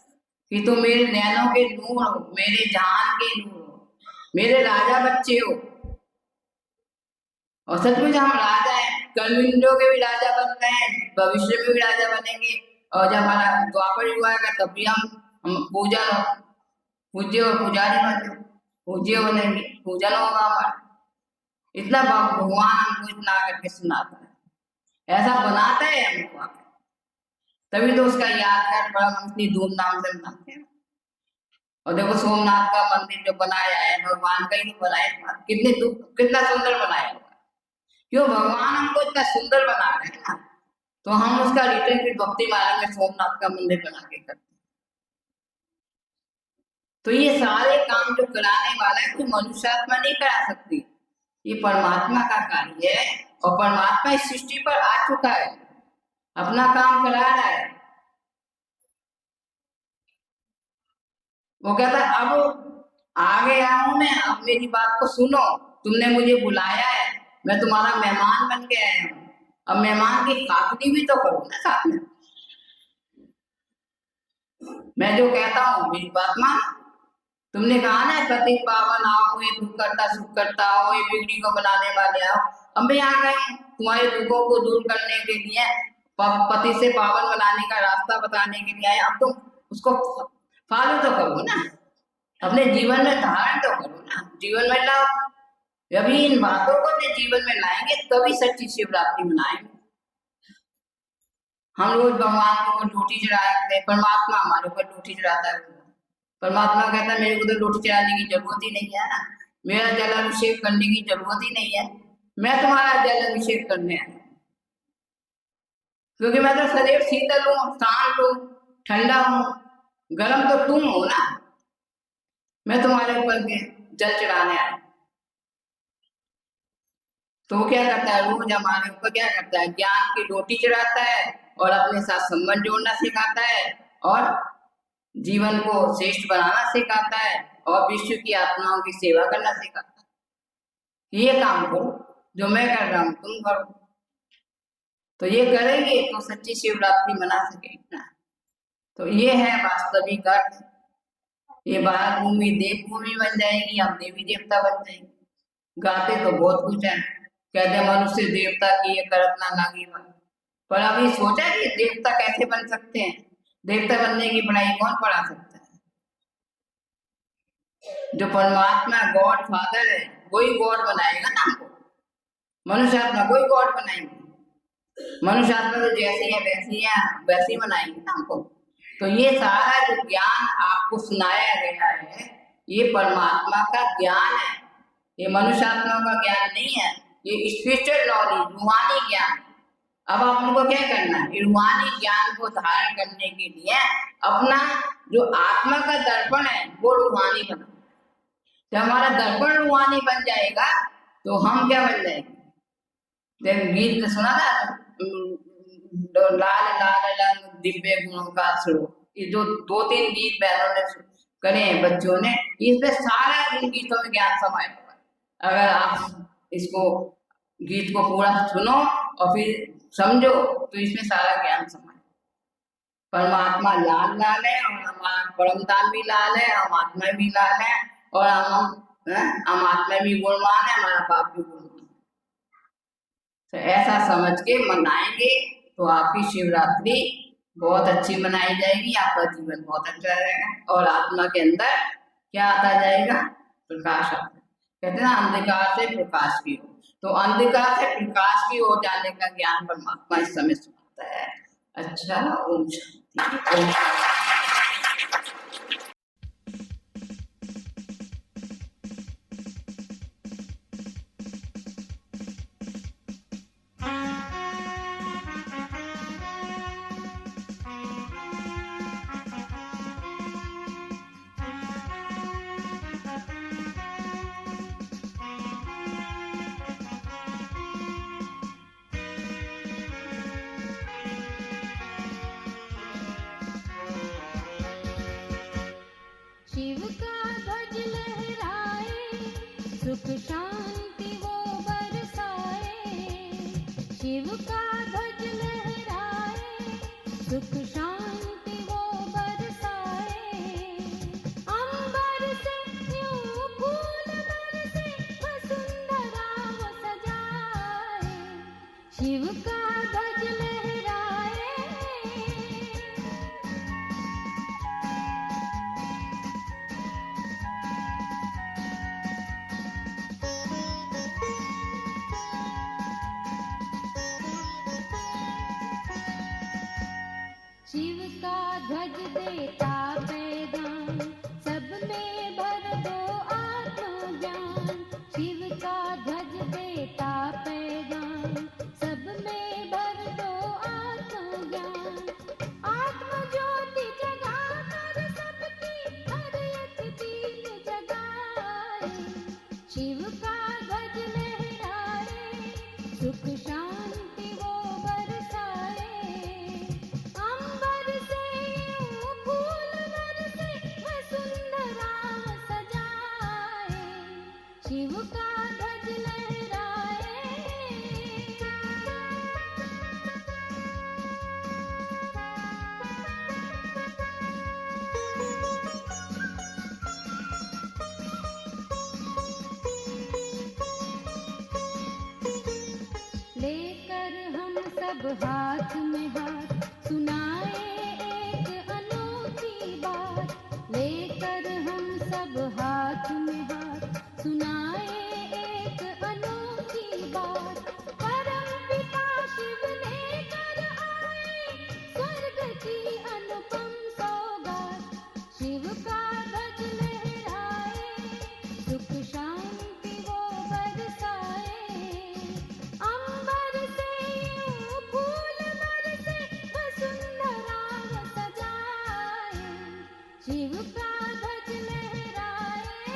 कि तुम मेरे नैनों के नूर हो, मेरे जान के नूर हो, मेरे राजा बच्चे हो। और सचमुच हम राजा हैं, कर्मिंदों के भी राजा बन गए हैं, भविष्य में भी राजा बनेंगे। और जब हमारा द्वापर युग आएगा तब भी हम पूज्य और पुजारी बनेंगे, पूज्य बनेंगे, पूजन होगा हमारा। इतना भगवान हमको इतना करके सुनाता है, ऐसा बनाता है हमको, तभी तो उसका याद है, बड़ा हम इतनी धूमधाम से मनाते हैं। और देखो सोमनाथ का मंदिर जो बनाया है, भगवान का ही तो बनाया, कितना सुंदर बनाया हुआ। क्यों, भगवान हमको इतना सुंदर बना रहे हैं ना, तो हम उसका रिटर्न फिर भक्ति मार्ग में सोमनाथ का मंदिर बना के करते हैं। तो ये सारे काम जो कराने वाला है, कोई मनुष्य आत्मा नहीं करा सकती, ये परमात्मा का कार्य है। और परमात्मा इस सृष्टि पर आ चुका है, अपना काम करा रहा है। वो कहता है अब आ गया हूं मैं, अब मेरी बात को सुनो, तुमने मुझे बुलाया है, मैं तुम्हारा मेहमान बन के आया हूं, अब मेहमान की खातिरी भी तो करो ना साथ में। मैं जो कहता हूँ मेरी बात मान। तुमने कहा ना पति पावन आओ, ये दुख करता सुख करता हो, ये बिगड़ी को बनाने वाले आओ, अब मैं आ गई तुम्हारे दुखों को दूर करने के लिए, पति से पावन बनाने का रास्ता बताने के लिए आए। अब तुम उसको फॉलो तो करो ना, अपने जीवन में धारण तो करो ना, जीवन में लाओ। अभी इन बातों को अपने जीवन में लाएंगे तभी सच्ची शिवरात्रि मनाएंगे। हम रोज भगवान को रोटी चढ़ाते हैं, परमात्मा हमारे ऊपर रोटी चढ़ाता है। परमात्मा कहता है मेरे को तो रोटी चढ़ाने की जरूरत ही नहीं है, मेरा जल अभिषेक करने की जरूरत ही नहीं है, मैं तुम्हारा जल अभिषेक करने आया, क्योंकि मैं तो सदैव शीतल हूँ, शांत हूँ, ठंडा हूँ, गर्म तो तुम हो ना, मैं तुम्हारे ऊपर जल चढ़ाने आया। तो वो क्या करता है, रोज हमारे ऊपर क्या करता है, ज्ञान की रोटी चढ़ाता है और अपने साथ संबंध जोड़ना सिखाता है और जीवन को श्रेष्ठ बनाना सिखाता है और विश्व की आत्माओं की सेवा करना सिखाता है। ये काम करो जो मैं कर रहा हूँ, तुम करो। तो ये करेंगे तो सच्ची शिवरात्रि मना सकेंगे ना। तो ये है वास्तविक अर्थ। ये भारत भूमि देव भूमि बन जाएगी, हम देवी देवता बन जाएंगे। गाते तो बहुत कुछ है, कहते मनुष्य देवता की ये करत ना लागी मन, पर अभी सोचा कि देवता कैसे बन सकते हैं? देवता बनने की पढ़ाई कौन पढ़ा सकता है? जो परमात्मा गॉड फादर है वही गॉड बनाएगा ना हमको। मनुष्य आत्मा कोई गॉड बनाएंगे? मनुष्य आत्मा तो जैसी है वैसी बनाएंगे ना हमको। तो ये सारा जो ज्ञान आपको सुनाया गया है ये परमात्मा का ज्ञान है, ये मनुष्य आत्मा का ज्ञान नहीं है, ये स्पिरिचुअल नॉलेज, रूहानी ज्ञान। अब आप उनको क्या करना है, रूहानी ज्ञान को धारण करने के लिए अपना जो आत्मा का दर्पण है वो रूहानी बना। जब हमारा दर्पण रूहानी बन जाएगा तो हम क्या बन जाएंगे? जब गीत सुना ना, लाल लाल रंग दिव्य गुणों का स्वरूप, ये जो 2-3 गीत बहनों ने करे हैं, बच्चों ने, इसमें सारा इन गीतों में ज्ञान समाया हुआ है। अगर आप इसको गीत को पूरा सुनो और फिर समझो तो इसमें सारा ज्ञान समाया। परमात्मा लाल लाल है और हमारा परमधाम भी लाल है, हम आत्मा भी लाल है और हम आत्मा भी गुणवान है, हमारा पाप भी गुणवान है। तो ऐसा समझ के मनाएंगे तो आपकी शिवरात्रि बहुत अच्छी मनाई जाएगी, आपका जीवन बहुत अच्छा रहेगा और आत्मा के अंदर क्या आता जाएगा? प्रकाश आता है। कहते हैं ना अंधकार से प्रकाश की ओर, तो अंधकार से प्रकाश की ओर जाने का ज्ञान परमात्मा इस समय सुनाता है। अच्छा, ओम शांति, ओम शांति। शिव का ध्वज लहराए, सुख शांति वो बरसाए। शिव का ध्वज लहराए, सुख शांति वो बरसाए। अंबर से यूं फूल बरसे, वसुंधरा वो सजाए। शिव का ध्वज लहराए। शिव का ध्वज देता पैगाम, सब में भर दो आत्मज्ञान। शिव का ध्वज देता पैगाम, सब में भर दो आत्मज्ञान। आत्म ज्योति जगा कर सबकी हर एक दीन जगाए। शिव का ध्वज लहराए, सुख शांति वो बरसाए। अंबर से यूं फूल लेकर हम सब हाथ में हाथ सुनाए एक अनोखी बात, लेकर हम सब हाथ में हाथ सुनाए एक अनोखी बात। परम पिता शिव लेकर आए स्वर्ग की अनुपम सौगात, शिव का ध्वज लहराए सुख शांति वो बरसाए। अंबर से यूं फूल बरसे वसुंधरा वो सजाए, शिव का ध्वज लहराए।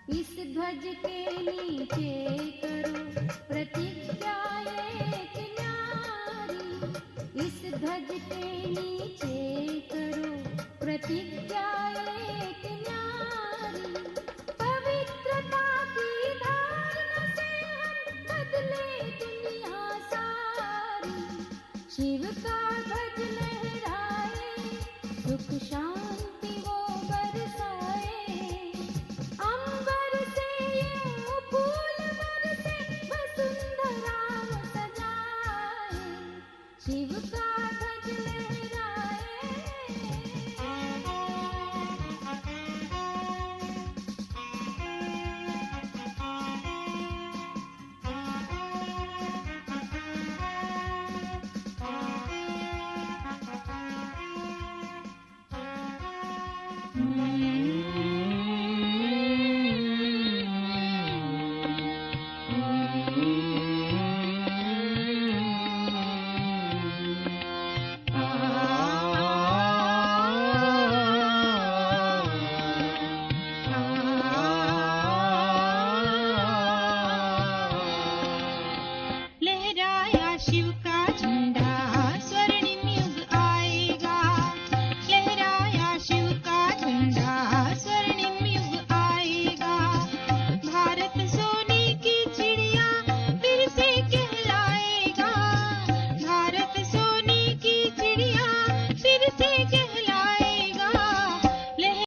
इस ध्वज के नीचे करो प्रतिज्ञा एक न्यारी, इस ध्वज के नीचे करो प्रतिज्ञा एक न्यारी। पवित्रता की धारणा से हम बदले दुनिया सारी, शिव का ध्वज लहराए सुख शांति